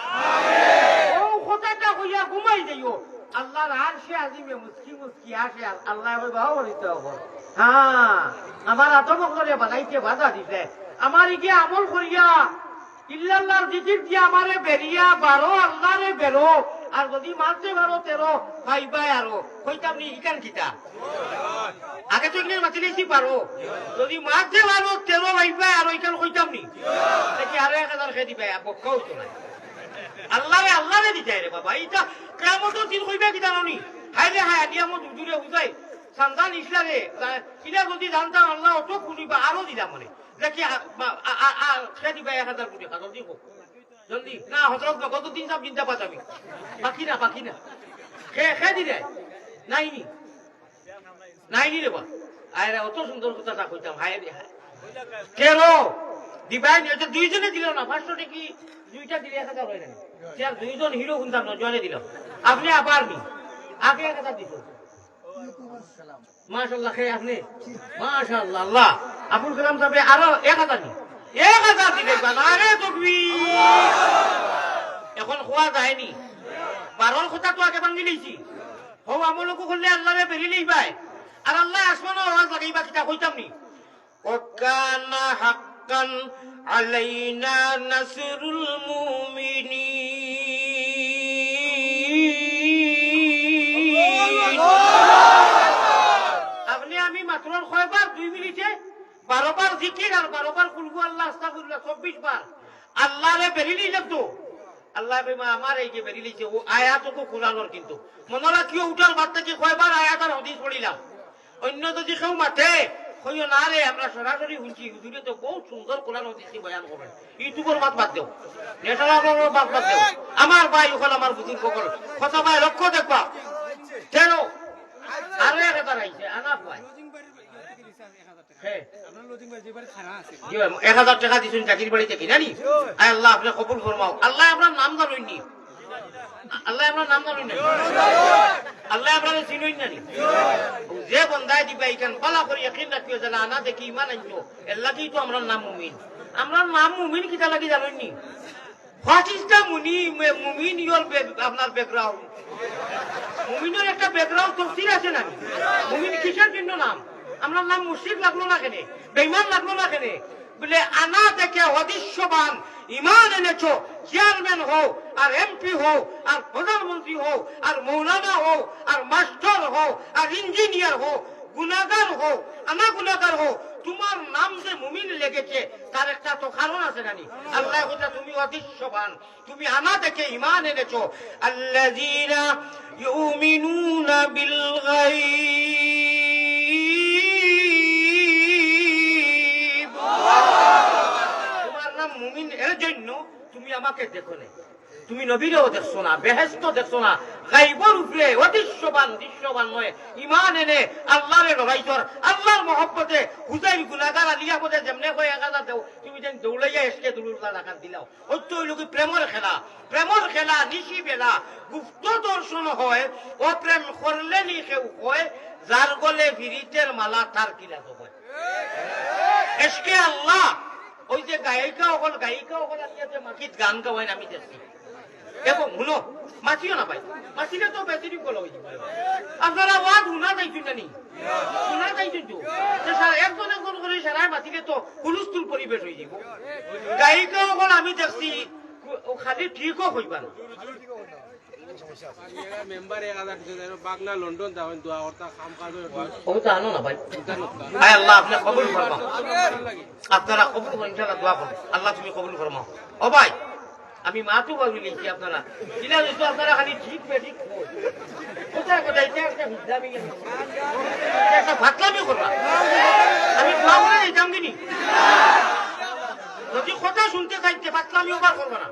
ও কথাটা কইয়া ঘুমাই দেইও আল্লাহর আরশে আজিমে মুস্কি আসে আল্লাহ কই বাও বলিতে হবে আমার আতমক করে বানাইতে বাধা দিছে আমার ইকে আমল করিয়া ইল্লাল্লাহর জিকির দিয়ে আমারে বেরিয়া 12 আল্লাহরে বেরো আর যদি মানতে 12 13 ভাই আরো কইতাম নি ইকান কিতা আগে তো ইংরেজি মাতিলেছি পারো যদি মানতে 12 13 ভাই আরো ইকান কইতাম নি দেখি আরো 1000 খেয়ে দিবে বক্কাও তো না আল্লাহরে দিতে রে বাবা এটা কিয়ামতের দিন কইবে কিতা নানি হাইলে হায় নিয়ামত উজুরে উজাই সন্তান ইসলামে কিনা যদি জানতাম আল্লাহ অত খুলিবা আরো দিলাম মনে দেখি খেয়ে দিবে 1000 কোটি টাকা জলদি হোক জলদি না হজরত কত দিন সব চিন্তা পাচ্ছি বাকি না খেয়ে দিলে নাইনি রে বা আরে অত সুন্দর কথা কইতাম হায় রে হায় কেন দিবাই এটা দুইজনে দিল না 500 টাকা দুইটা দিলে 1000 হয় না আর দুইজন হিরো শুনতাম না জনে দিল আপনি আবার নি আগে 1000 দিত মাশাআল্লাহ খেয়ে আপনি মাশাআল্লাহ আল্লাহ আবুল কালাম সাহেব আরো 1000 নি 1000 দিলে বানারে তাকবীর এখন খোয়া যায়নি 12 কথা তো আগে ভাঙি লইছি হও আমলকো করলে আল্লাহরে বেরিলেই ভাই আর আল্লাহ আসমানে আওয়াজ লাগাইবা কিটা কইতাম নি ওয়াকানা হাক্কান আলাইনা নাসরুল মুমিনিন আপনি আমি মাত্র কয়বার 2 মিনিটে 12 বার জিকির আর 12 বার কুল হু আল্লাহ আস্তাগফিরুল্লাহ 24 বার আল্লাহরে বেরিলেই লাগতো আল্লাহ বেমা আমার এই যে বেরিলেছে ও আয়াত তো কোরআনের কিন্তু মনে রাখিও উঠার বাদ থেকে কয়বার আয়াত আর হাদিস পড়িলাম অন্য যদি কেউ মাঠে কইও না রে আমরা সরাসরি শুনছি হুজুরে তো বহুত সুন্দর কোরআন হাদিস বয়ান করেন ইউটিউবের মাত বাদ দেও নেটালার মাত বাদ দেও আমার ভাই ওখান আমার বুঝুন সকল কথা ভাই লক্ষ্য দেখবা কেন আরো 1000 আইছে আনা ভাই হ্যাঁ 1000 টাকা দিছেন চাকরির বাড়িতে কিনা নি আয় আল্লাহ আপনি কবুল ফরমাও আল্লাহ আপনার নাম জানুননি আল্লাহ আপনার নাম জানুন না আল্লাহ আপনার চিনুন না যে বন্দায় দিবা এইখান পালা করে ইয়াকিন রাখিও যে না দেখি ইমান আনতো এর লাগি তো আমরা নাম মুমিন আমরা নাম মুমিন কিটা লাগি জানেন নি হোয়াট ইজ দা মুমিন ইওর আপনার ব্যাকগ্রাউন্ড মুমিনের একটা ব্যাকগ্রাউন্ড তফসির আছে না মুমিন কিসের জন্য নাম আমরা নাম মুশরিক লাগলো না কেন বেঈমান লাগলো না কেন বলে আনা দেখে অদৃশ্যবান ইমান এনেছো চেয়ারম্যান হও আর এমপি হও আর প্রধানমন্ত্রী হও আর মৌলানা হও আর মাস্টার হও আর ইঞ্জিনিয়ার হও গুনাহগার হও আনা গুনাহগার হও তোমার নাম যে মুমিন লেগেছে তার একটা তো কারণ আছে নানি আল্লাহ বলে তুমি অদৃশ্যবান তুমি আনা দেখে ইমান এনেছো আল্লাযীনা ইউমিনুনা বিল গায়ব তোমার নাম মুমিন এর জন্য তুমি আমাকে দেখো না তুমি নবীরও দেখছো না বেহেশত দেখছো না গায়বের উপরে অদৃশ্যবান দৃশ্যবান নয় ইমান এনে আল্লাহরে লড়াইছর আল্লাহর মহব্বতে হুজাইর গুনাহগার আলিয়া বলে যেমনে কয় 1000 দেও তুমি যেন দৌড়াইয়া এসকে দুলুল্লাহ রাখাত দিলাও ওই তো ওই লোকে প্রেমের খেলা নিশি বেলা গুপ্ত দর্শন হয় ও প্রেম করলে নি কেউ কয় যার গলে ফিরিতের মালা তার কিলা তো হয় এসকে আল্লাহ ওই যে গায়িকা হল আলিয়াতে মাকিত গান গাওয়াই আমি দেখছি এবং শুনো মাছিও না ভাই মাছিলে তো বেশি বলা হয়েছে আপনারা ওয়াজ শুনা যাইছেন না নি শোনা যাইছেন তো একজন করে সারায় মাছিলে তো হুলস্থুল পরিবেশ হয়ে যাব গায়িকা হল আমি দেখছি খালি ঠিকও হইবা না আপনারা কবুল করেন ইনশাআল্লাহ দোয়া করুন আল্লাহ তুমি কবুল ফরমাও ও ভাই আমি মাতু বাবু লিখছি আপনারা দিলা দিতো আপনারা খালি ঠিক বেঠিক কোথায় কোথায় একটা হিজাবি একটা ফাতলামি করবা আমি দোয়া করে দিতাম কিনি যদি কথা শুনতে চাইতে ফাতলামি ওভার করবা না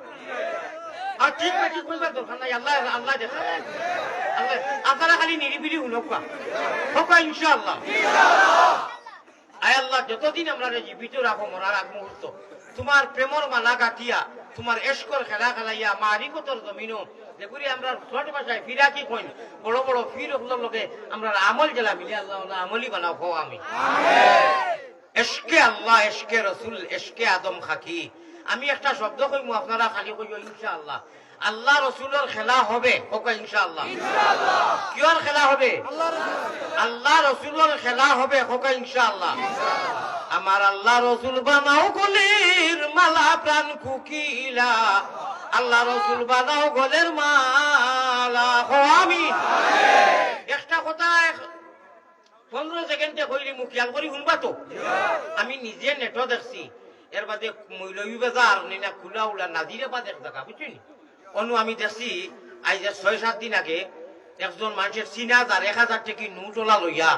আর ঠিক বেঠিক বলবার দরকার নাই আল্লাহ দেখা আল্লাহ আপনারা খালি নিরিবিলি হুনকা হোকা ইনশাআল্লাহ আয় আল্লাহ যতদিন আমরা জীবিত রাখো মরার আগ মুহূর্ত তোমার প্রেমর মালা গাঁথিয়া তোমার এশকর খেলা খেলাইয়া মারিফতর জমিনও যেগুলি আমরা ছোট ভাষায় ফিরাকি কইন বড় বড় ফির লোকে আমরা আমল জেলা মিলে আল্লাহ আমলি বানাও হো আমি এশকে আল্লাহ এশকে রসুল এশকে আদম খাকি আমি একটা শব্দ কইমু আপনারা খালি কইও ইনশাআল্লাহ আল্লাহ রসুলের খেলা হবে ওকে ইনশাআল্লাহ কিয়র খেলা হবে আল্লাহ রসুলের খেলা হবে ওকে ইনশাআল্লাহ আমার আল্লাহ রসুল বানাও গলের মালা প্রাণ কুকিলা আল্লাহ রসুল বানাও গলের মালা হো আমি একটা কথা 15 সেকেন্ডে কইলি মুখ খেয়াল করি শুনবা তো আমি নিজে নেটও দেখছি এর বাদে মৌলভী বাজার না খোলা উলা নাজিরে বা দেখ দেখা বুঝছি অনু আমি দেখছি আজ 6-7 দিন আগে একজন মানুষের 3000 1000 টাকা নোট ওলা লইয়া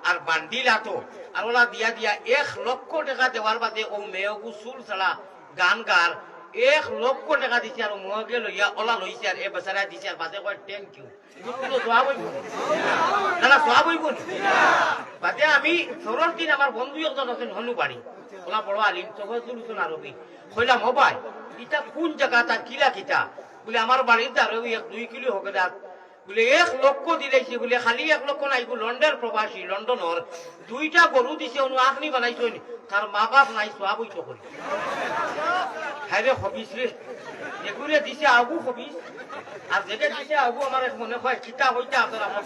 আর বান্ডিল আতো আর ওলা দিয়া 1 লক্ষ টাকা দেওয়ার বাদে ও মেয়গু চুল ছাড়া গান গার 1 লক্ষ টাকা দিছে আর মগে লইয়া ওলা লইছে আর এ বেচারা দিছে আর বাদে কয় থ্যাংক ইউ কোনো জবাব হইব না জবাব হইব বাদে আমি সরল দিন আমার বন্ধু একজন আছেন হনু বাড়ি ওলা বড় আলিম সবাই তুলুন আরবি কইলাম ও ভাই এটা কোন জায়গা তার কিলা কিটা বলে আমার বাড়িতে আরো 1-2 কিলো হোক বলে 1 লক্ষ দিলাইছে বলে খালি 1 লক্ষ নাই লন্ডনের প্রবাসী লন্ডনের 2টা গরু দিছে অনু আখনি বানাইছেন তার মা বাপ নাই সব হইতো করি হাইরে হবিস রে এগুলো দিছে আগু হবিস আর যেটা দিছে আগু আমার মনে হয় কিতা হইতা আপনার আমার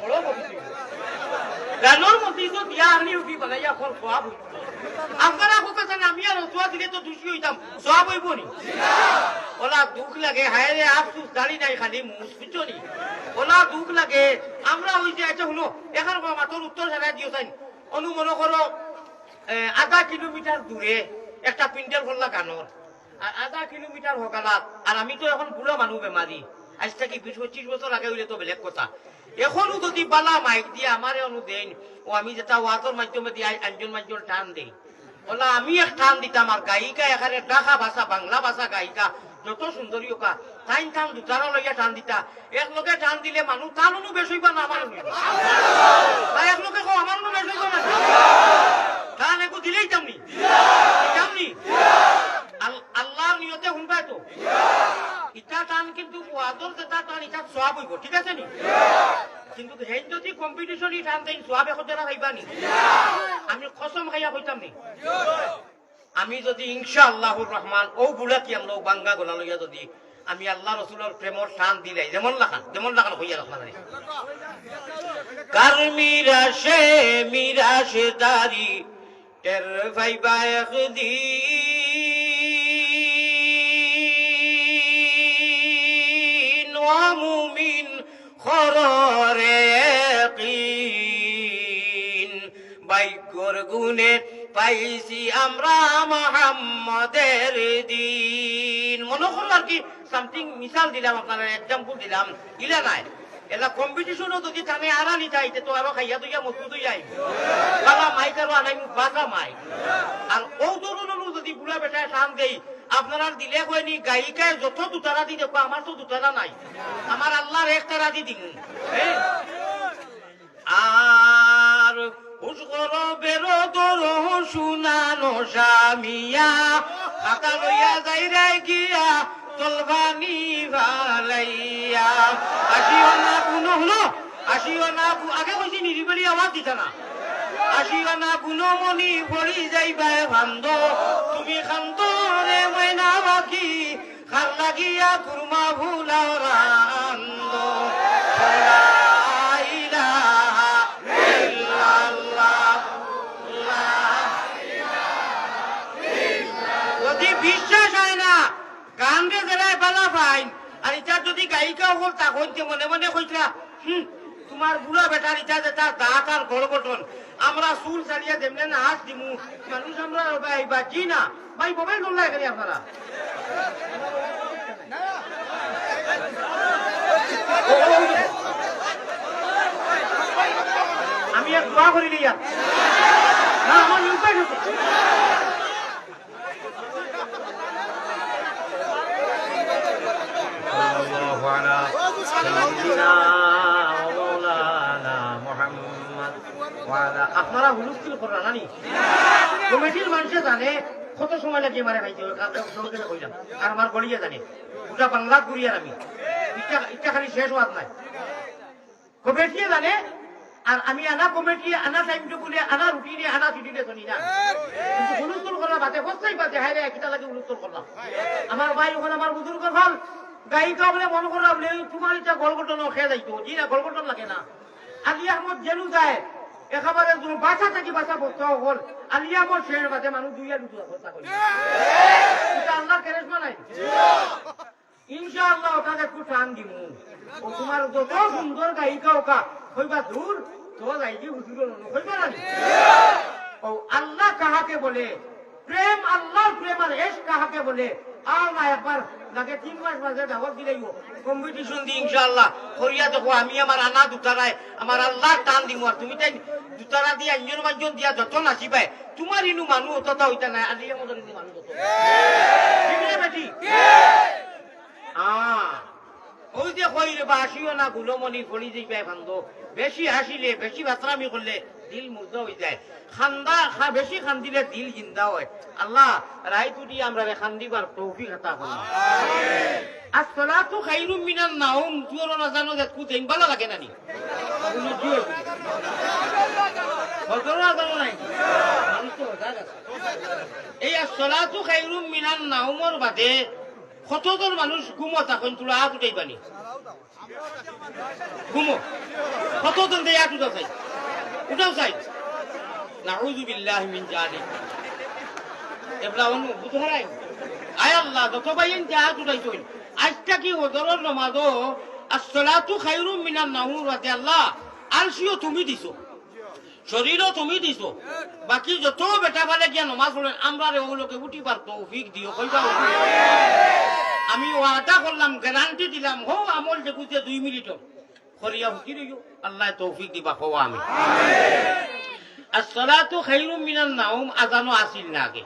বড় হবিস গানোর মধ্যে তো দিয়া আখনি উঠি বানাইয়া ফল সব হইতো আপনারা কোথায় আমি আর রসুয়া দিলে তো দুষি হইতাম সব হইব নি ওলা দুঃখ লাগে হায় রে আফসুস দাড়ি নাই খালি মুসবিত নি ওলা দুঃখ লাগে আমরা ওই যে আচ্ছা হলো এখন মাত্র উত্তর জানাই দিও চাই অনু মনে করো 1/2 কিলোমিটার দূরে একটা পিন্ডেল করলা গানোর আর 1/2 কিলোমিটার হকালাত আর আমি তো এখন বুড়ো মানুষ বেমারি আজ থেকে 20-25 বছর আগে হইলে তো বেলেগ কথা এখনো যদি বালা মাইক দিয়ে আমারে অনু দেন ও আমি যেটা ওয়াজের মাধ্যমে দিয়ে আঞ্জন মাঞ্জন টান দেই বলা আমি এক টান দিতাম আর গায়িকা এখানে ঢাকা ভাষা বাংলা ভাষা গায়িকা যত সুন্দরী ওকা টাইম টান দুটারা লইয়া টান দিতা এক লোকে টান দিলে মানুষ টানও বেশ হইবা না আমার তাই এক লোকে আমার বেশ হইবা না টান একটু দিলেই তেমনি তেমনি আল্লাহর নিয়তে শুনবাই তো ইটা টান কিন্তু ওয়াজর যেটা টান ইটা সওয়াব হইব ঠিক আছে নি কিন্তু হেন যদি কম্পিটিশনই টান দেন সওয়াব এখন যারা হইবা নি আমি কসম খাইয়া কইতাম নি আমি যদি ইনশাআল্লাহুর রহমান ও বুড়া কি আমরা বাঙ্গা গোলা লইয়া যদি আমি আল্লাহ রসুলের প্রেমর টান দিলাই যেমন লাখান হইয়া রাখলাম কার মিরাশে দারি টের ভাইবা একদিন ওয়া মুমিন খররে ইয়াকিন বাইকর গুনে পাইছি আমরা মুহাম্মাদের দিন মনে করো আর কি সামথিং মিসাল দিলাম আপনারা এক্সাম্পল দিলাম ইলা নাই এলা কম্পিটিশনও যদি টানে আরানি চাইতে তো আরো খাইয়া তুইয়া মস্তুদ যাই বাবা মাইক আরো আনাই বাসা মাইক আর ও ধরনের যদি বুড়া বেটায় টান দেই আপনারা দিলে হয়নি গায়িকায় যত দুটারা দি দেখো আমার তো দুটারা নাই আমার আল্লাহর একটারা দি দিন আর উস্কর বেরো তোর শুনানো সামিয়া হাতা লইয়া যাই রে গিয়া তলবানি ভালাইয়া আসিও না কোনো হলো আসিও না আগে কইছি নিরিবিলি আওয়াজ দিতা না আসিও না কোনো মনি ভরি যাইবাই ভান্দ তুমি খান্ত রে ময়না বাকি খাল লাগিয়া কুরমা ভুলাও রান্দ যদি বিশ্বাস হয় না গান রে জেলায় বালা ফাইন আর এটা যদি গায়িকা হল তা হইতে মনে মনে কইরা তোমার বুড়া বেটার ইটা যেটা দাঁত আর গড় গঠন আমরা চুল চালিয়ে দেমনে না হাত দিমু মানুষ আমরা বাজি না ভাই মোবাইল নোল্লাই করি আপনারা আমি এক দোয়া করি লিয়া না আমার নিউপাই হচ্ছে আপনারা হুলস্থুল করেন নানি কমিটির মানুষে জানে কত সময় লাগে মারে ভাই কইলাম আর আমার গলিয়ে জানে ওটা বাংলা করি আর আমি ইচ্ছা খালি শেষ হওয়ার নাই কমিটিয়ে জানে আর আমি আনা কমিটি আনা টাইমটু বলে আনা রুটিনে আনা ছুটিনে শুনি না কিন্তু হুলস্থুল করার বাদে বসতেই বাদে হাই রে একটা লাগে হুলস্থুল করলাম আমার ভাই ওখানে আমার বুজুর্গ ভাল গায়িকা বলে মনে করলাম বলে তোমার এটা গলগঠন খেয়ে যাইতো জি না গলগঠন লাগে না আলী আহমদ জেলু যায় একেবারে বাসা থেকে বাসা বসতে হল আলী আহমদ শের বাদে মানুষ দুইয়া দুটো অবস্থা করে এটা আল্লাহ কেরেশমা নাই ইনশাআল্লাহ ওটাকে একটু টান দিব ও তোমার যত সুন্দর গায়িকা ওকা হইবা দূর তো যাইজি হুজুর হইবা না ও আল্লাহ কাহাকে বলে প্রেম আল্লাহর প্রেম আর এশ কাহাকে বলে আর না একবার লাগে 3 মাস মাঝে দাওয়াত দিলেই কম্পিটিশন দি ইনশাআল্লাহ করিয়া দেখো আমি আমার আনা দুটারায় আমার আল্লাহ টান দিব আর তুমি তাই দুটারা দিয়ে আঞ্জন মাঞ্জন দিয়া যত নাচি পায় তোমার ইনু মানুষ অতটা হইতা নাই আর ইয়া মদন মানুষ অত ঠিক না বেটি ওই যে কইরে বা আসিও না গুলমনি ফলি যাই পায় ভান্দ বেশি হাসিলে বেশি বাতরামি করলে দিল মুর্দা হয়ে যায় খান্দা বেশি খান্দিলে দিল জিন্দা হয় আল্লাহ রায় তুটি আমরা খান্দিবার তৌফিক আতা করুন আসসালাতু খায়রুম মিনান নাওম তুইও না জানো যে কু দেন ভালো লাগে নানি কোনো জিও বলতো না জানো নাই মানুষ তো জানে এই আসসালাতু খায়রুম মিনান নাওমর বাদে কতজন মানুষ ঘুমো তখন তুলা হাত উঠাই পানি ঘুমো কতজন দেয় হাত উঠাও চাই উঠাও চাই নাউযু বিল্লাহি মিন জালিক এবলা অনু বুঝারাই আয় আল্লাহ যত বাইন হাত উঠাইছো আজটা কি ওজরের নামাজও আসসালাতু খায়রুম মিনান নাওম ওয়াতে আল্লাহ আরশিও তুমি দিছো শরীরও তুমি দিছো বাকি যত বেটা ভালে গিয়া নামাজ পড়েন আমরা ওগুলোকে উঠিবার তৌফিক দিও কইবা আমি ওয়াদা করলাম গ্যারান্টি দিলাম হো আমল দেখুছে 2 মিনিট করিয়া হুকি রইও আল্লাহ তৌফিক দিবা হওয়া আমি আসসালাতু খায়রুম মিনান নাওম আজানো আসিল না আগে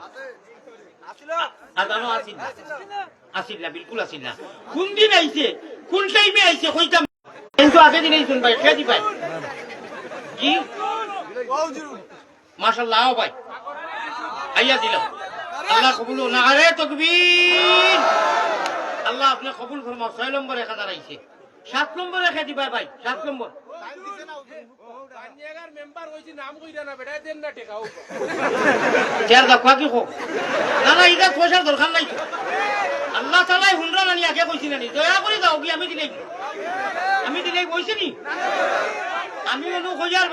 আজানো আসিল না আসিল না বিলকুল আসিল না কোন দিন আইছে কোন টাইমে আইছে কইতাম কিন্তু আগে দিন আইছুন ভাই কে দি ভাই জি মাশাআল্লাহ ভাই আইয়া দিলাম আল্লাহ কবুল না আরে তাকবীর আল্লাহ আপনি কবুল ফরমাও 6 নম্বরে খাতা আইছে 7 নম্বরে কে দি ভাই 7 নম্বর না না এটা পয়সার দরকার নাই আল্লাহ তালাই হুন্ডা নানি আগে কইছি নানি দয়া করে যাও কি আমি দিলেই কইছি নি আমি মনে কইয়ার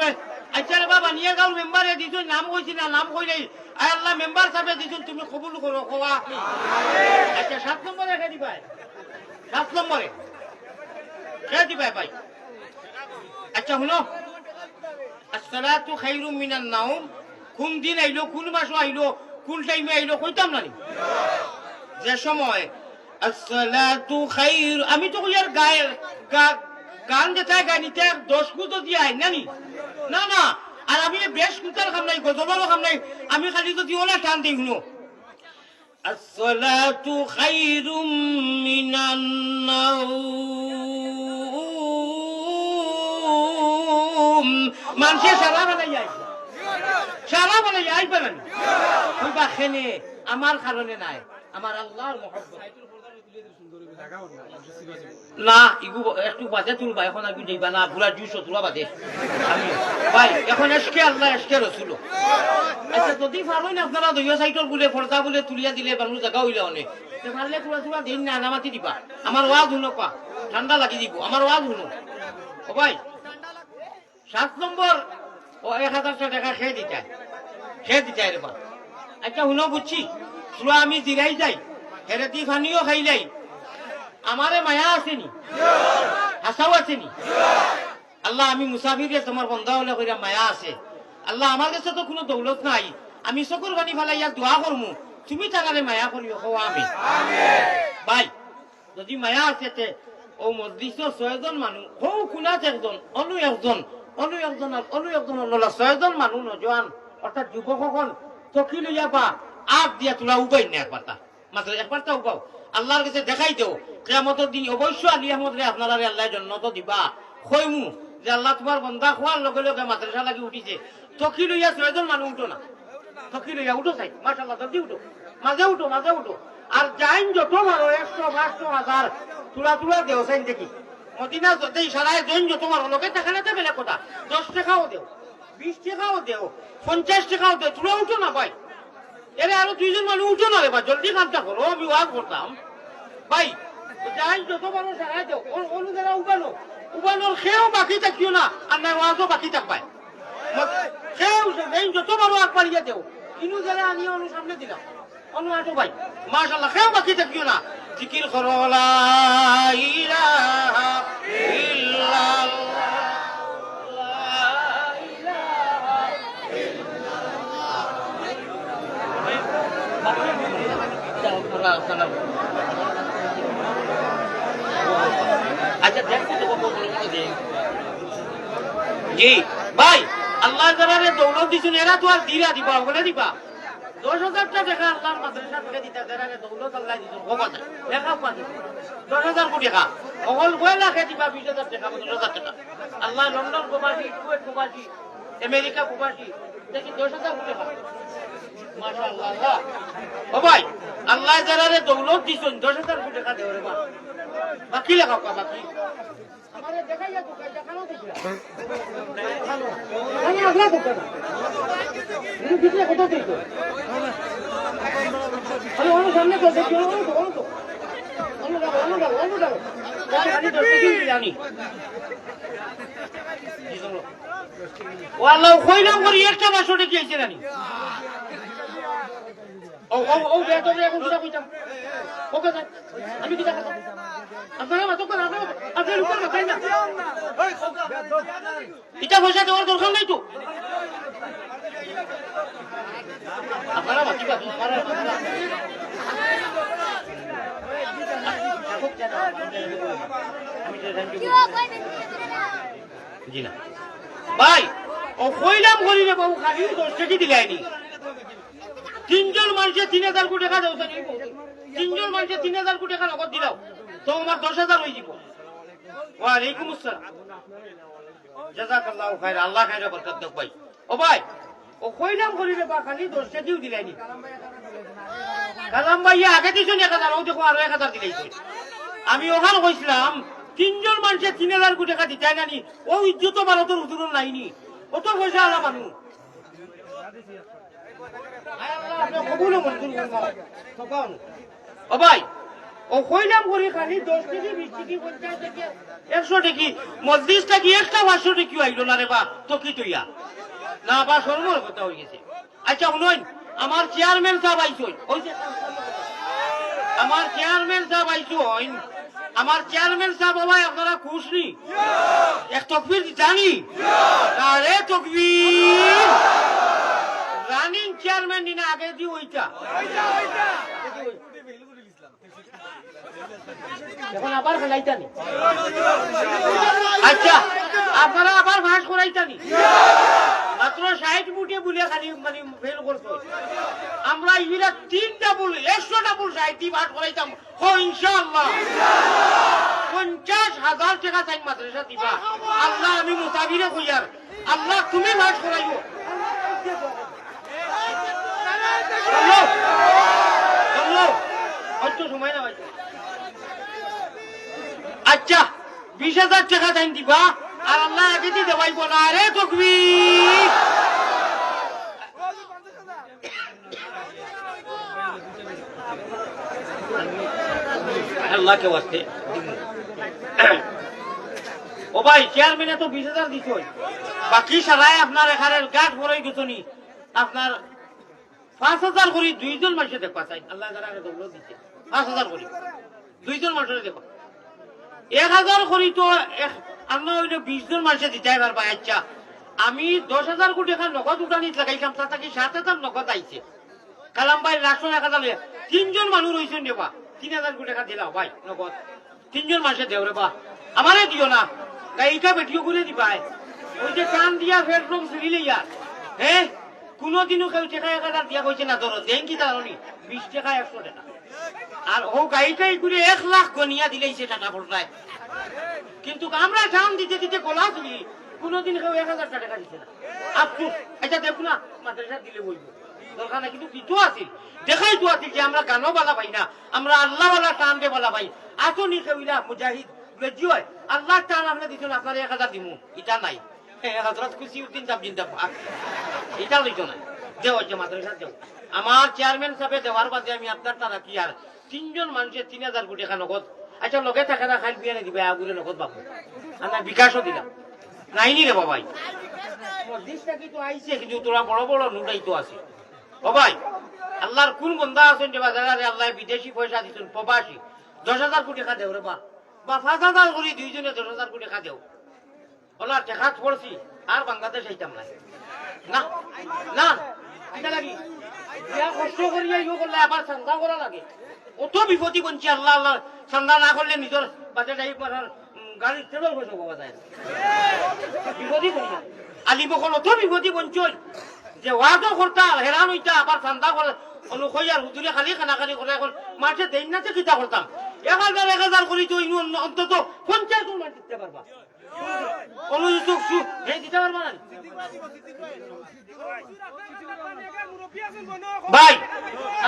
আচ্ছা রে বাবা নিয়ে গাঁও মেম্বারে দিছো নাম কইছি না নাম কই নাই আয় আল্লাহ মেম্বার সাহেব দিছো তুমি কবুল করো কোয়া আচ্ছা 7 নম্বরে কে দিবা 7 নম্বরে কে দিবা ভাই আচ্ছা শুনো আসসালাতু খায়রুম মিনান নাওম কোন দিন আইলো কোন মাস আইলো কোন টাইমে আইলো কইতাম না যে সময় আসসালাতু খায়র আমি তো কইয়ার গান যেটা গানিতে 10 গুতো দিয়ে আই নানি না না আর আমি বেশ কুতার কাম নাই গজবারও কাম নাই আমি খালি যদি ওলা টান দিই শুনো আসসালাতু খায়রুম মিনান নাওম মানুষে সারা বানাই আইবে না কইবা খেনে আমার কারণে নাই আমার আল্লাহর মহব্বত না ইগু একটু বাজে তুলবা এখন আমি যাইবা না পুরা 200 তুলা বাজে আমি ভাই এখন এসকে আল্লাহ এসকে রসুল আচ্ছা যদি পারো না আপনারা দুইও সাইটর বলে ফরজা বলে তুলিয়া দিলে মানুষ জায়গা হইলে অনেক পারলে পুরা দিন না নামাতি দিবা আমার ওয়াজ শুনো পা ঠান্ডা লাগি দিব আমার ওয়াজ শুনো ও ভাই 7 নম্বর ও 1000 টাকা খেয়ে দিতে রে বা আচ্ছা শুনো বুঝছি পুরা আমি জিরাই যাই হেরেতি ফানিও খাইলাই আমারে মায়া আসেনি হাসাও আসেনি আল্লাহ আমি মুসাফিরে তোমার বন্ধা হলে কইরা মায়া আছে আল্লাহ আমার কাছে তো কোনো দৌলত নাই আমি চকুর পানি ফেলাইয়া দোয়া করমু তুমি তাকারে মায়া করিও হওয়া আমি ভাই যদি মায়া আছে তে ও মসজিদ 6 জন মানুষ হো কুনাত একজন অনু একজন আল্লাহ 6 জন মানুষ নজওয়ান অর্থাৎ যুবকসকল চকি লইয়া পা আগ দিয়া তোলা উপায় নেই একবারটা মাত্র একবারটা উপাও আল্লাহর কাছে দেখাই দেও কিয়ামতের দিন অবশ্য আলী আহমদরে আপনারা আল্লাহ জান্নাত দিবা কইমু যে আল্লাহ তোমার বান্দা খোয়ার লগে লগে মাদ্রাসা লাগি উঠিছে চকি লইয়া 6 জন মানুষ উঠো না চকি লইয়া উঠো চাই মাশাআল্লাহ জলদি উঠো মাঝে উঠো আর যাইন যত মারো 100 500 1000 তুলা দেও চাইন দেখি মদিনা যত ইশারায় জৈন যত মারো লোকে টাকা না দেবে কথা 10 টাকাও দেও 20 টাকাও দেও 50 টাকাও দেও তুলা উঠো না ভাই এরে আরো 2 জন মানুষ উঠো না রে ভাই জলদি কামটা করো আমি ওয়াজ করতাম ভাই যাই যত বড় সারাই দেও অনু যারা উবানোর খেয়েও বাকি থাকিও না আর না ওয়াজও বাকি থাকবাই খেয়েও যাই যত বড় আগ পারিয়া দেও ইনু যারা আমি অনু সামনে দিলাম অনু আটো ভাই মাশাআল্লাহ খেয়েও বাকি থাকিও না জিকির করো লা ইলাহা ইল্লাল্লাহ আচ্ছা জি ভাই আল্লাহ যারা দৌলত দিছুন এরা তো আর দিরা দিবা বলে দিবা 10,000 টাকা আল্লাহর মাদ্রাসা থেকে দিতে যারা দৌলত আল্লাহ দিছুন গোবাতে লেখা পানি 10,000 কোটি টাকা অকল 9 লাখ দিবা 20,000 টাকা 10,000 টাকা আল্লাহ লন্ডন প্রবাসী কুয়েত প্রবাসী আমেরিকা প্রবাসী দেখি 10,000 কোটি টাকা মাশাআল্লাহ ও ভাই আল্লাহ যারা দৌলত দিছুন 10,000 কোটি টাকা দেওরে বা বাকি লেখা বাকি আমারে দেখাইয়া তো দেখানো দিছিলা আমি আগলা তো তুমি দিতে কত দিছো আরে ওর সামনে তো দেখো অনু দাও খালি 10 দিন জানি ও আল্লাহ কইলাম করি একটা মাস ওটা কি হইছে জানি ও বেটো এখন কিটা কইতাম ওকে স্যার আমি কিটা কথা আপনারা মাতো করে আপনারা উপর মাথায় না এটা পয়সা দেওয়ার দরকার নাই তো আপনারা মাটি জি না ভাই ও কইলাম করি রে বাবু খালি 10 টাকা দিলাইনি তিনজন মানুষের 3000 কোটি টাকা দাও তিনজন মানুষের 3000 কোটি টাকা নগদ দিলাও তো আমার 10,000 হয়ে যাব ওয়ালাইকুম আসসালাম জাযাকাল্লাহু খাইর আল্লাহ খাইরে বরকত দাও ভাই ও ভাই ও কইলাম করি রে বা খালি 10 টাকা দিলাইনি কালাম ভাই আগে দিছনি 1000 ও দেখো আরো 1000 দিলাইছে আমি ওখানে কইছিলাম তিনজন মানুষের 3000 কোটি টাকা দিতে নানি ও ইজ্জত ভারতের হুজুর নাইনি অত পয়সা আলা মানুষ ও ভাই ও কইলাম করি খালি 10 টাকা 20 টাকা 50 টাকা 100 টাকা মজলিস টাকি একটা 500 টাকা আইলো না রে বা তো কি তুইয়া না বা সরমর কথা হয়ে গেছে আচ্ছা শুনুন আমার চেয়ারম্যান সাহেব আইছই ওই যে আমার চেয়ারম্যান সাহেব আইছই আমার চেয়ারম্যান সাহেব ভাই আপনারা খুশ নি এক তকবীর জানি আরে তকবীর রানিং চেয়ারম্যান দিনে আগে দি ওইটা এখন আবার খেলাইতানি আচ্ছা আপনারা আবার ভাস করাইতানি মাত্র 60 ফুটে বলে খালি মানে ফেল করছো আমরা ইরা 3টা বল 100টা বল 60 দি ভাস করাইতাম ও ইনশাআল্লাহ 50,000 টাকা চাই মাদ্রাসা দিবা আল্লাহ আমি মুতাবিরে কইয়ার আল্লাহ তুমি ভাস করাইও সময় না আচ্ছা 20,000 টাকা দান দিবা আর আল্লাহ আগে দিয়ে দেবাইব না রে তকবীর আল্লাহকে ওয়াস্তে ও ভাই চেয়ারম্যানে তো 20,000 দিছ বাকি সারাই আপনার এখানে গাছ ভরাই গেছনি আপনার 5,000 করে 2 জন মানুষে দেখবা চাই আল্লাহ যারা দৌলত দিচ্ছে 5,000 করে 2 জন মানুষের দেখো 1,000 করি তো আমরা ওই 20 জন মানুষে দিতে পারবা আচ্ছা আমি 10,000 কোটি টাকা নগদ উঠানি লাগাইলাম তা থেকে 7,000 নগদ আইছে কালাম ভাই লাখশো 1,000 তিনজন মানুষ রয়েছেন রে বা 3,000 কোটি টাকা দিলাও ভাই নগদ তিনজন মানুষে দেও রে বা আমারে দিও না এইটা বেটিও করে দিবাই ওই যে কান দিয়া ফেরফ্রম সিরিলে ইয়ার হ্যাঁ কোনদিনও কেউ টাকা 1,000 দিয়া কইছে না ধরো দেন কি জানি 20 টাকা 100 টাকা আর ও গাড়িটাই করে 1 লাখ গনিয়া দিলেইছে টাকা পড়লায় কিন্তু আমরা জান দিতে দিতে গোলা তুলি কোনদিন কেউ 1,000 টাকা দিছে না আফসোস এটা দেখো না মাদ্রাসা দিলে বলবো দরকার না কিন্তু দিতো আছিল দেখাই তো আছিল যে আমরা গানও বালা পাই না আমরা আল্লাহ ওয়ালা টান দে বালা পাই আসনি কেউলা মুজাহিদ জি হয় আল্লাহ টান আমরা দিছো না আপনার 1,000 দিমু এটা নাই হযরত কুসিউদ্দিন সাহেব জিন্দাবাদ এটা লইতো না দেও যে মাদ্রাসা দেও আমার চেয়ারম্যান সাহেব দেওয়ার বাদে আমি আপনার টাকা কি আর তিনজন মানুষের 3,000 কোটি টাকা নগদ আচ্ছা লগে টাকা না খাইল বিয়ানে দিবে আগুরে নগদ বাবু আমরা বিকাশও দিলাম নাইনি রে বাবাই মসজিদটা কি তো আইছে কিন্তু তোরা বড় বড় নুডাই তো আছে ও ভাই আল্লাহর কোন বন্ধা আছেন যে বাজারে আল্লাহ বিদেশি পয়সা দিছেন প্রবাসী 10,000 কোটি টাকা দেও রে বা 5,000 করে দুইজনে 10,000 কোটি টাকা দেও ওলা টাকা পড়ছি আর বাংলাদেশ আইতাম না না না এটা লাগি ইয়া কষ্ট করিয়া ইও করলে আবার চান্দা করা লাগে অত বিপত্তি বঞ্চি আল্লাহ আল্লাহ চান্দা না করলে নিজের বাজেট আই পারার গাড়ির তেলের পয়সা পাওয়া যায় বিপত্তি করি না আলিমকল অত বিপত্তি বঞ্চল যে ওয়াজও করতা হেরান হইতা আবার চান্দা করে অনুকইয়ার হুজুরে খালি খানাখানি করে এখন মাঠে দেন না কিতা করতাম 1,000 করি তো অন্তত 50 জন মানুষ দিতে পারবা অনুযোগ দিতে পারবা না ভাই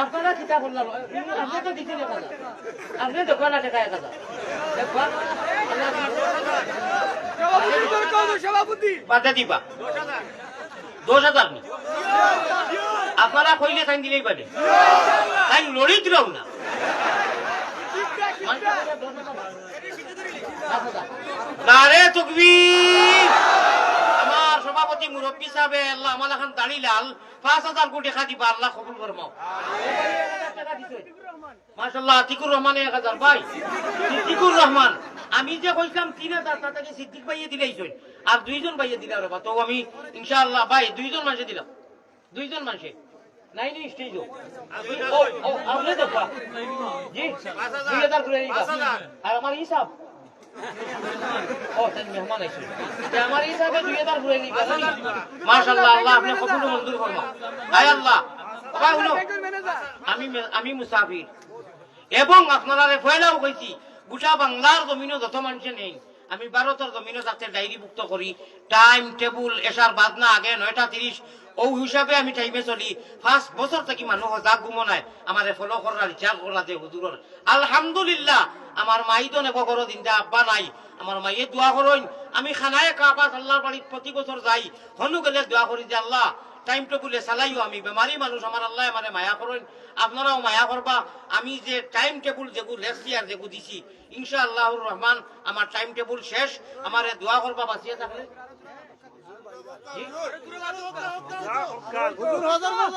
আপনারা কিতা করলাম আপনি তো দিতে দেখা যায় আপনি দোকানে টাকা 1,000 বাদে দিবা 10,000 নি আপনারা কইলে সাইন দিলেই পারে সাইন লড়ি দিলাম না নারে তাকবীর আমার সভাপতি মুরব্বী সাহেব আল্লাহ আমার এখন দাড়ি লাল 5,000 কোটি টাকা দিবা আল্লাহ কবুল ফরমাও মাশাআল্লাহ আতিকুর রহমান 1,000 ভাই সিদ্দিকুর রহমান আমি যে কইলাম 3,000 টাকা সিদ্দিক ভাইয়ে দিলাইছই আর 2 জন ভাইয়ে দিলা রে তো আমি ইনশাআল্লাহ ভাই 2 জন মানুষে দিলাম 2 জন মানুষে নাই নি স্টেজ ও আপনি দেখবা জি 2000 করে নিবা আর আমার হিসাব ও তেন মেহমান আইছে তে আমার হিসাবে 2000 করে নিবা মাশাআল্লাহ আল্লাহ আপনি কবুল মঞ্জুর ফরমা আয় আল্লাহ বাবা হলো আমি মুসাফির এবং আপনারা ফয়লাও কইছি গোটা বাংলার জমিনও যত মানুষ নেই আমি ভারতের জমিনও যাতে ডায়েরি ভুক্ত করি টাইম টেবুল এসার বাদ না আগে 9:30 ও হিসাবে আমি টাইমে চলি 5 বছর থেকে মানুষ যাক ঘুমো নাই আমার ফলো করার রিচার্জ করা যে হুজুরের আলহামদুলিল্লাহ আমার মাই তো নেব করো দিনটা আব্বা নাই আমার মাইয়ে দোয়া করইন আমি খানায় কাবাস আল্লাহর বাড়িতে প্রতি বছর যাই হনু গেলে দোয়া করি যে আল্লাহ টাইম টেবুলে চালাইও আমি বেমারি মানুষ আমার আল্লাহ মানে মায়া করেন আপনারাও মায়া করবা আমি যে টাইম টেবুল যেগু লেখছি আর যেগু দিছি ইনশাআল্লাহুর রহমান আমার টাইম টেবুল শেষ আমার দোয়া করবা বাঁচিয়ে থাকলে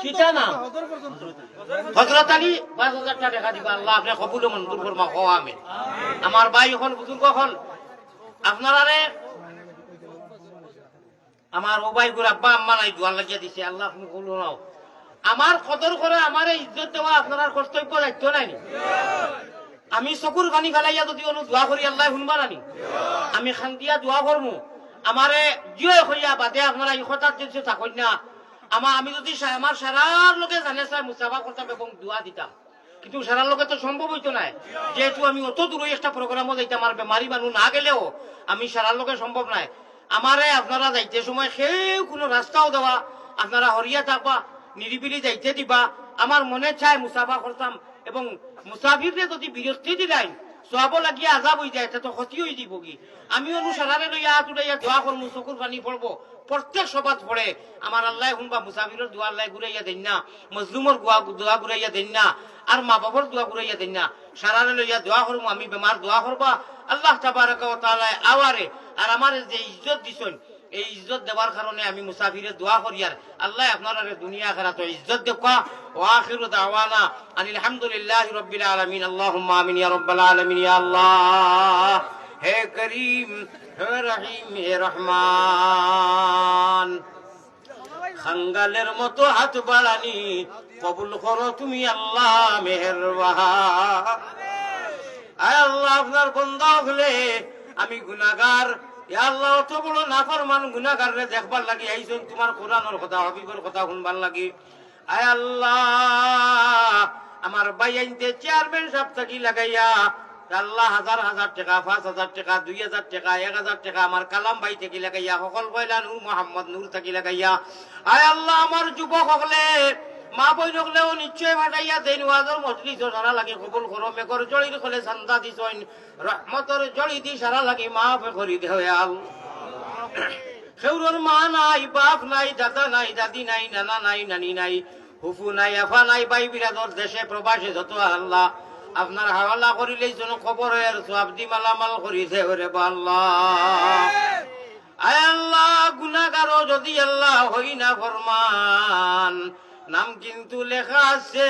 কিতা না হযরত আলী 5000 টাকা দেখা দিবা আল্লাহ আপনি কবুল মঞ্জুর ফরমা ও আমিন আমার ভাই এখন বুজুর্গ হল আপনারারে আমার ও ভাই গুর আব্বা আম্মা নাই দোয়া লাগিয়ে দিছে আল্লাহ আপনি কবুল নাও আমার কদর করে আমার ইজ্জত দেওয়া আপনার কর্তব্য দায়িত্ব নাই আমি চকুর পানি ফেলাইয়া যদি অনু দোয়া করি আল্লাহ শুনবা নানি আমি শান্তিয়া দোয়া করমু আমারে জিও হইয়া বাদে আপনারা এই কথার জিনিস থাকেন না আমি যদি আমার সারার লোকে জানে চাই মুসাফা করতাম এবং দোয়া দিতাম কিন্তু সারার লোকে তো সম্ভব হইতো না যেহেতু আমি অত দূরে একটা প্রোগ্রামও যাইতাম আর বেমারি মানুষ না গেলেও আমি সারার লোকে সম্ভব নাই আমারে আপনারা যাইতে সময় সেও কোনো রাস্তাও দেওয়া আপনারা হরিয়া থাকবা নিরিবিলি যাইতে দিবা আমার মনে চায় মুসাফা করতাম এবং মুসাফিরে যদি বিরক্তি দিলাই সোয়াব লাগিয়ে আজাব হয়ে যায় তো ক্ষতি হয়ে দিব কি আমি অনুসারে লইয়া হাত উঠাইয়া দোয়া করবো চকুর পানি পড়বো প্রত্যেক সবাত পড়ে আমার আল্লাহ শুনবা মুসাফিরের দোয়া আল্লাহ ঘুরাইয়া দেন না মজলুমর দোয়া ঘুরাইয়া দেন না আর মা বাবার দোয়া ঘুরাইয়া দেন না সারারে লইয়া দোয়া করবো আমি বেমার দোয়া করবা আল্লাহ তাবারাকা ওয়া তাআলা আওয়ারে আর আমার যে ইজ্জত দিছেন এই ইজ্জত দেওয়ার কারণে আমি মুসাফিরের দোয়া করি আর আল্লাহ আপনারা দুনিয়া আখিরাত ইজ্জত দেখা ওয়া আখিরু দাওয়ানা আনিল হামদুলিল্লাহি রাব্বিল আলামিন আল্লাহুম্মা আমিন ইয়া রাব্বাল আলামিন ইয়া আল্লাহ হে করিম হে রহিম হে রহমান খাঙ্গালের মতো হাত বাড়ানি কবুল করো তুমি আল্লাহ মেহেরবান আয় আল্লাহ আপনার বান্দা হলে আমি গুনাহগার ইয়া আল্লাহ অত বড় নাফরমান গুনাহগাররে দেখবার লাগি আইছেন তোমার কোরআনের কথা হাবিবের কথা শুনবার লাগি আয় আল্লাহ আমার ভাই আইনতে চেয়ারম্যান সাহেব থাকি লাগাইয়া আল্লাহ 1000 টাকা 5000 টাকা 2000 টাকা 1000 টাকা আমার কালাম ভাই থেকে লাগাইয়া সকল কয়লা নূর মোহাম্মদ নূর থাকি লাগাইয়া আয় আল্লাহ আমার যুবক হলে মা বই নকলেও নিশ্চয় ভাটাইয়া দেন ওয়াজর মজলিস সারা লাগে কবুল করো মেকর জড়ির খলে সান্দা দিছইন রহমতর জড়ি দি সারা লাগে মাফ করি দেও আল্লাহ খেউরর মা নাই বাপ নাই দাদা নাই দাদি নাই নানা নাই নানি নাই হুফু নাই আফা নাই ভাই বিরাদর দেশে প্রবাসে যত আল্লাহ আপনার হাওয়ালা করিলেই যেন খবরের সব দি মালামাল করি দেও রে আল্লাহ আয় আল্লাহ গুনাহগারও যদি আল্লাহ হই না ফরমান নাম কিন্তু লেখা আছে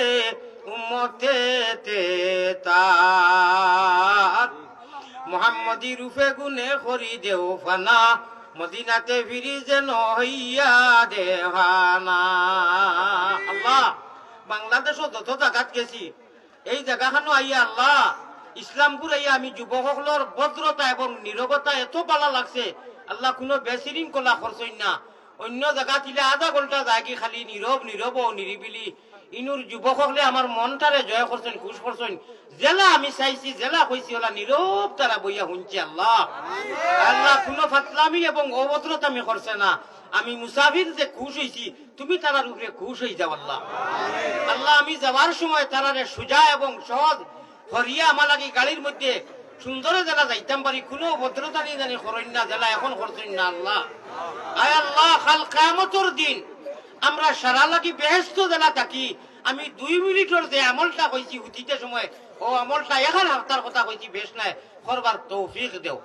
উম্মতেতে তার মুহাম্মদি রূপে গুনে করি দেও ফানা মদিনাতে ফিরি যেন হইয়া দেহানা আল্লাহ বাংলাদেশও যত জায়গাত গেছি এই জায়গাখানো আইয়া আল্লাহ ইসলামপুর আইয়া আমি যুবকসকলের ভদ্রতা এবং নীরবতা এত ভালো লাগছে আল্লাহ কোনো বেসিরিং কলা খরচই না অন্য জায়গা ছিলে আধা ঘন্টা যাই খালি নীরব নীরব ও নিরিবিলি ইনুর যুবকসকলে আমার মনটারে জয় করছেন খুশ করছেন জেলা আমি চাইছি জেলা কইছি ওলা নীরব তারা বইয়া শুনছি আল্লাহ আল্লাহ কোনো ফাতলামি এবং অভদ্রতামি করছে না আমি মুসাফির যে খুশ হইছি তুমি তারার উপরে খুশ হয়ে যাও আল্লাহ আল্লাহ আমি যাওয়ার সময় তারারে সুজা এবং সহজ হরিয়া আমার লাগি গাড়ির মধ্যে সুন্দর জেলা যাইতাম পারি কোনো ভদ্রতা নিয়ে জানি করেন না জেলা এখন করছেন না আল্লাহ আয় আল্লাহ কাল কিয়ামতের দিন আমরা সারা লাগি বেহেশত জেলা থাকি আমি 2 মিনিটের যে আমলটা কইছি উঠিতে সময় ও আমলটা 1 সপ্তাহের কথা কইছি বেশ নাই করবার তৌফিক দেও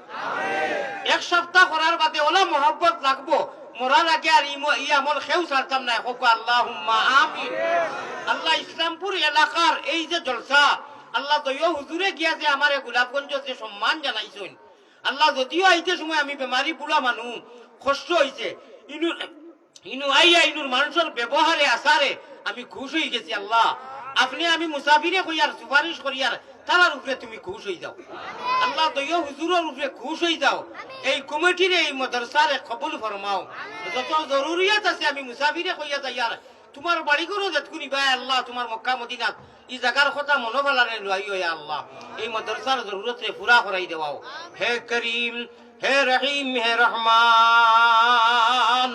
এক সপ্তাহ করার বাদে ওলা মহব্বত লাগবো মরার আগে আর ই আমল খেউ ছাড়তাম না হোক আল্লাহুম্মা আমিন আল্লাহ ইসলামপুর এলাকার এই যে জলসা আল্লাহ দইও হুজুরে গিয়া যে আমারে গোলাপগঞ্জ যে সম্মান জানাইছেন আল্লাহ যদিও আইতে সময় আমি বেমারি বুড়া মানুষ কষ্ট হইছে ইনু আইয়া ইনুর মানুষের ব্যবহারে আসারে আমি খুশ হয়ে গেছি আল্লাহ আপনি আমি মুসাফিরে কইয়ার সুপারিশ করিয়ার তার উপরে তুমি খুশ হয়ে যাও আল্লাহ দইও হুজুরের উপরে খুশ হয়ে যাও এই কমিটির এই মাদ্রাসার কবুল ফরমাও যত জরুরিয়াত আছে আমি মুসাফিরে কইয়া যাইয়ার তোমার বাড়ি করো যেতকুনি ভাই আল্লাহ তোমার মক্কা মদিনাত এই জায়গার কথা মনোবলারে লইও ইয়া আল্লাহ এই মাদ্রাসার জরুরত রে পুরা করাই দেওয়াও হে করিম হে রহিম হে রহমান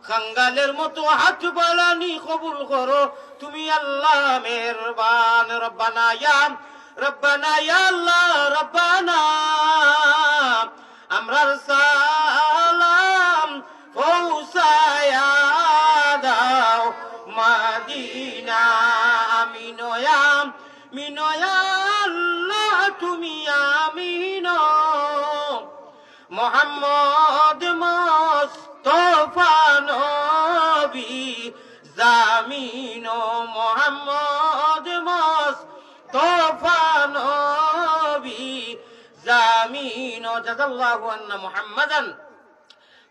খাঙ্গালের মতো হাত বাড়ানি কবুল করো তুমি আল্লাহ মেহেরবান রব্বানা ইয়া আল্লাহ রব্বানা আমরার সালাম পৌঁছায়া দাও মাদিনা মিনয়া আল্লাহ তুমি আমিন মোহাম্মদ মুস্তাফা নবী জামিন মোহাম্মদ মুস্তাফা নবী জামিন জাযাল্লাহু আন্না মুহাম্মাদান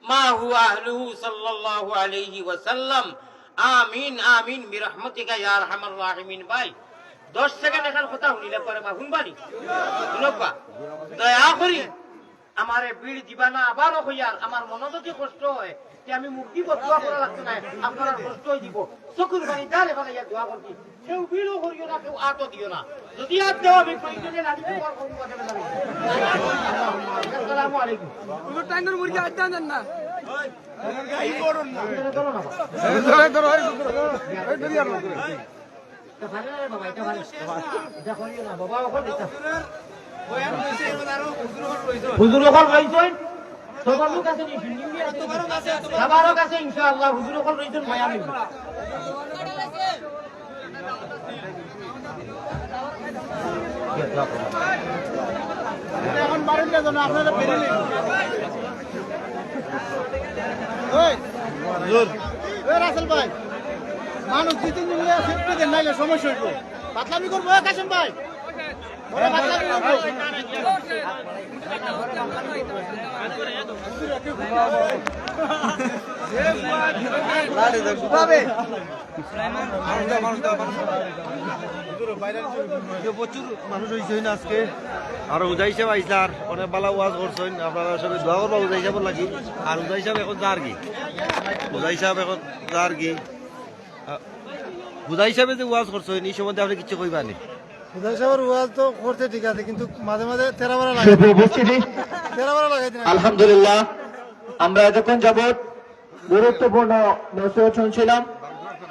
মা হুয়া আহলুহু সাল্লাল্লাহু আলাইহি ওয়াসাল্লাম আমিন আমিন বিরহমাতিকা ইয়া আরহামার রাহিমিন ভাই 10 সেকেন্ড এখান কথা শুনিলে পরে মা শুনবানি শুনবা দয়া করি আমারে বিড় দিবা না আবারও হইয়ার আমার মনে যদি কষ্ট হয় যে আমি মুক্তি দোয়া করা লাগতো না আপনারা কষ্ট হয়ে দিব চকুর পানি ডালে বানাইয়া দোয়া করছি কেউ বিড়ও করিও না কেউ আটও দিও না যদি আট দেওয়া আমি প্রয়োজনে রাখি তোমার করবো আসসালামু আলাইকুম টাইনের মুরগি আড্ডা দেন না হুজুর ওখান রইছেন সবার কাছে সবার কাছে ইনশাআল্লাহ হুজুর ওখান রইছেন মায়া মিলবে এখন বাড়ির জন্য আপনারা বেরিয়ে রাসেল ভাই মানুষ দুই তিনজন সেফটি দেন নাইলে সমস্যা হইব পাতলামি করবো কাশেম ভাই পাতলামি করবো প্রচুর মানুষ হয়েছে না আজকে আর উদয় সাহেব আইসার অনেক ভালো ওয়াজ করছেন আপনারা সবাই দোয়া করবা উদয় সাহেবের লাগি আর উদয় সাহেব এখন যার কি উদয় সাহেব এখন যার কি উদয় সাহেবে যে ওয়াজ করছেন এই সম্বন্ধে আপনি কিছু কইবা নি উদয় সাহেবের ওয়াজ তো করতে ঠিক আছে কিন্তু মাঝে মাঝে তেরাবারা লাগাই দিন আলহামদুলিল্লাহ আমরা এতক্ষণ যাবৎ গুরুত্বপূর্ণ নসিহত শুনছিলাম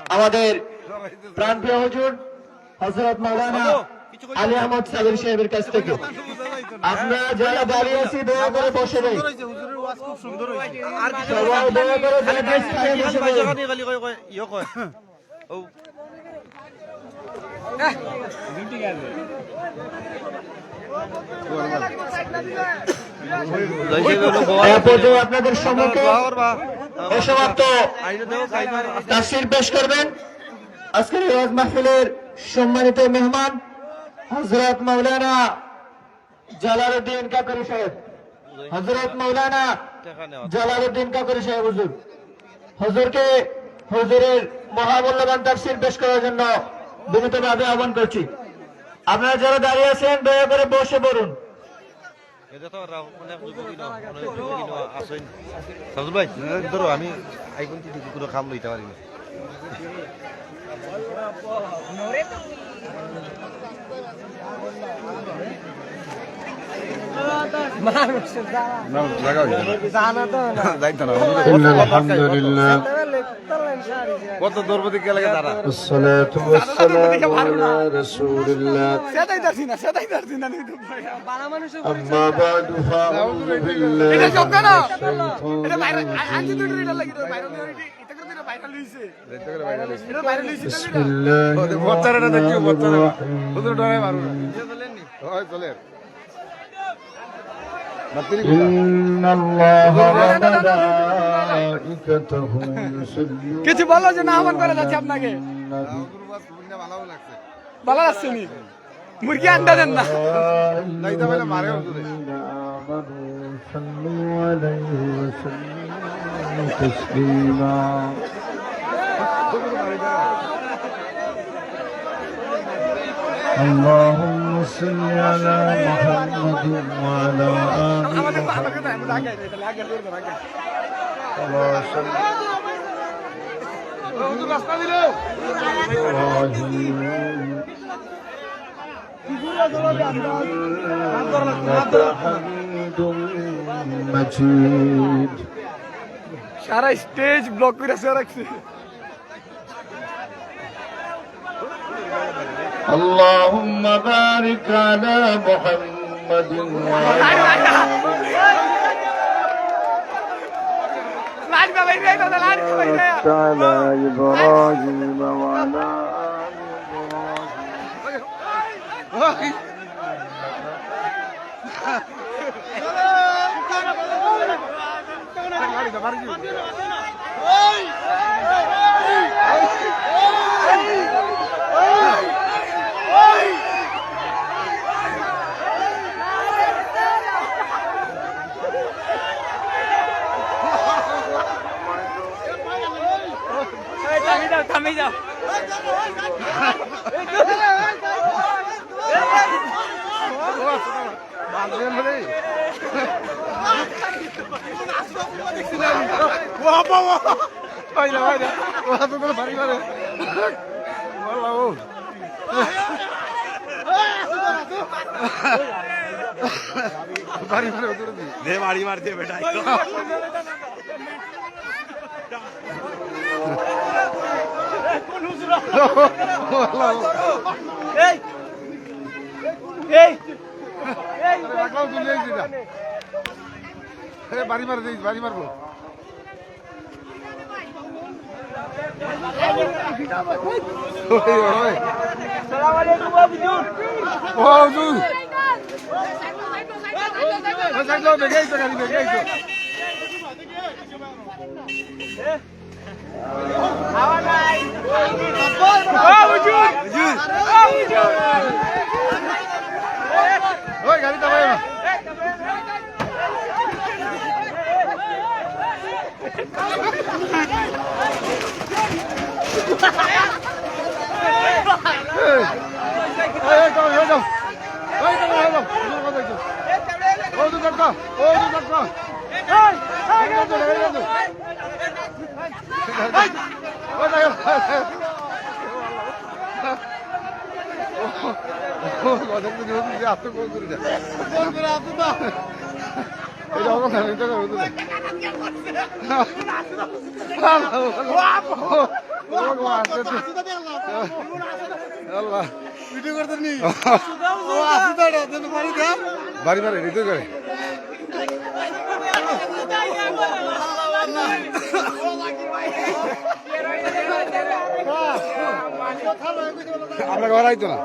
আমাদের প্রাণপ্রিয় হুজুর হযরত মাওলানা আলী আহমদ সাবির সাহেবের কাছ থেকে আপনারা যারা দাঁড়িয়ে আছি দয়া করে বসে নেই হুজুরের ওয়াজ খুব সুন্দর হয়েছে আর কিছু সবাই দয়া করে খালি কয় কয় ইয়ে কয় ও আপনাদের সম্মুখে অসমাপ্ত তাফসীর পেশ করবেন আজকের এই ওয়াজ মাহফিলের সম্মানিত মেহমান হযরত মাওলানা জালালউদ্দিন কাকরি সাহেব হযরত মাওলানা জালালউদ্দিন কাকরি সাহেব হুজুর হুজুরকে হুজুরের মহামূল্যবান তাফসীর পেশ করার জন্য বিনীতভাবে আহ্বান করছি আপনারা যারা দাঁড়িয়ে আছেন দয়া করে বসে পড়ুন ভাই ধরো আমি আইকুন কোনো খাম লইতে পারি না কত দরবতি কে লাগে তারা الصلاة والسلام على رسول الله أما بعد فأعوذ بالله من الشيطان بسم الله إن الله وملائكته يصلون কিছু বলো যে না আহ্বান করা যাচ্ছে আপনাকে ভালো লাগছে নি মুরগি আন্ডা দেন না صلوا عليه وسلموا تسليما اللهم صل على محمد وعلى آل محمد كما صليت إنك حميد مجيد সারা স্টেজ ব্লক করে রাখছে اللهم بارك على محمد وعلى على إبراهيم وعلى آل إبراهيم থামে যাও বাড়ি মারতে বেটা বাড়ি মার দিস বাড়ি মারবো গাড়িটা ভাই বাড়ি মারে ঋতু করে আপনাকে বাড়াইতো না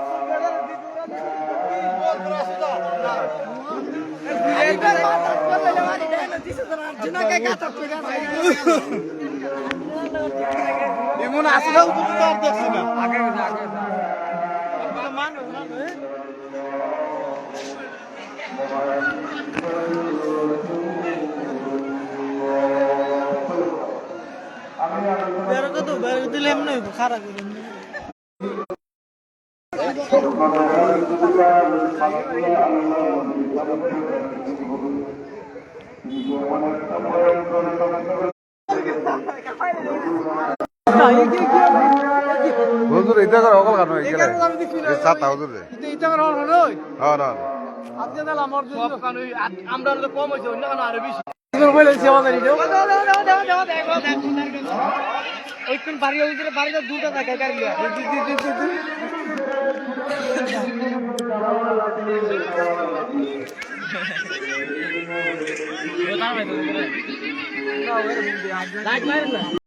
এমন আসলেও দেখছি না আগে দিলে এমনি খারাপ হুজুর এটা করে অকল কানো গেলে সাতটা হুজুর এটা করে হলো হ্যাঁ না আজকে দিলাম আমার সব কানো আমরা তো কম হইছে অন্য কানো আরো বেশি বলে সেবা করি দাও ওইখান বাড়ি ওইখানে বাড়িটা দুটো থাকে গাড়িয়া লাইট মারেন না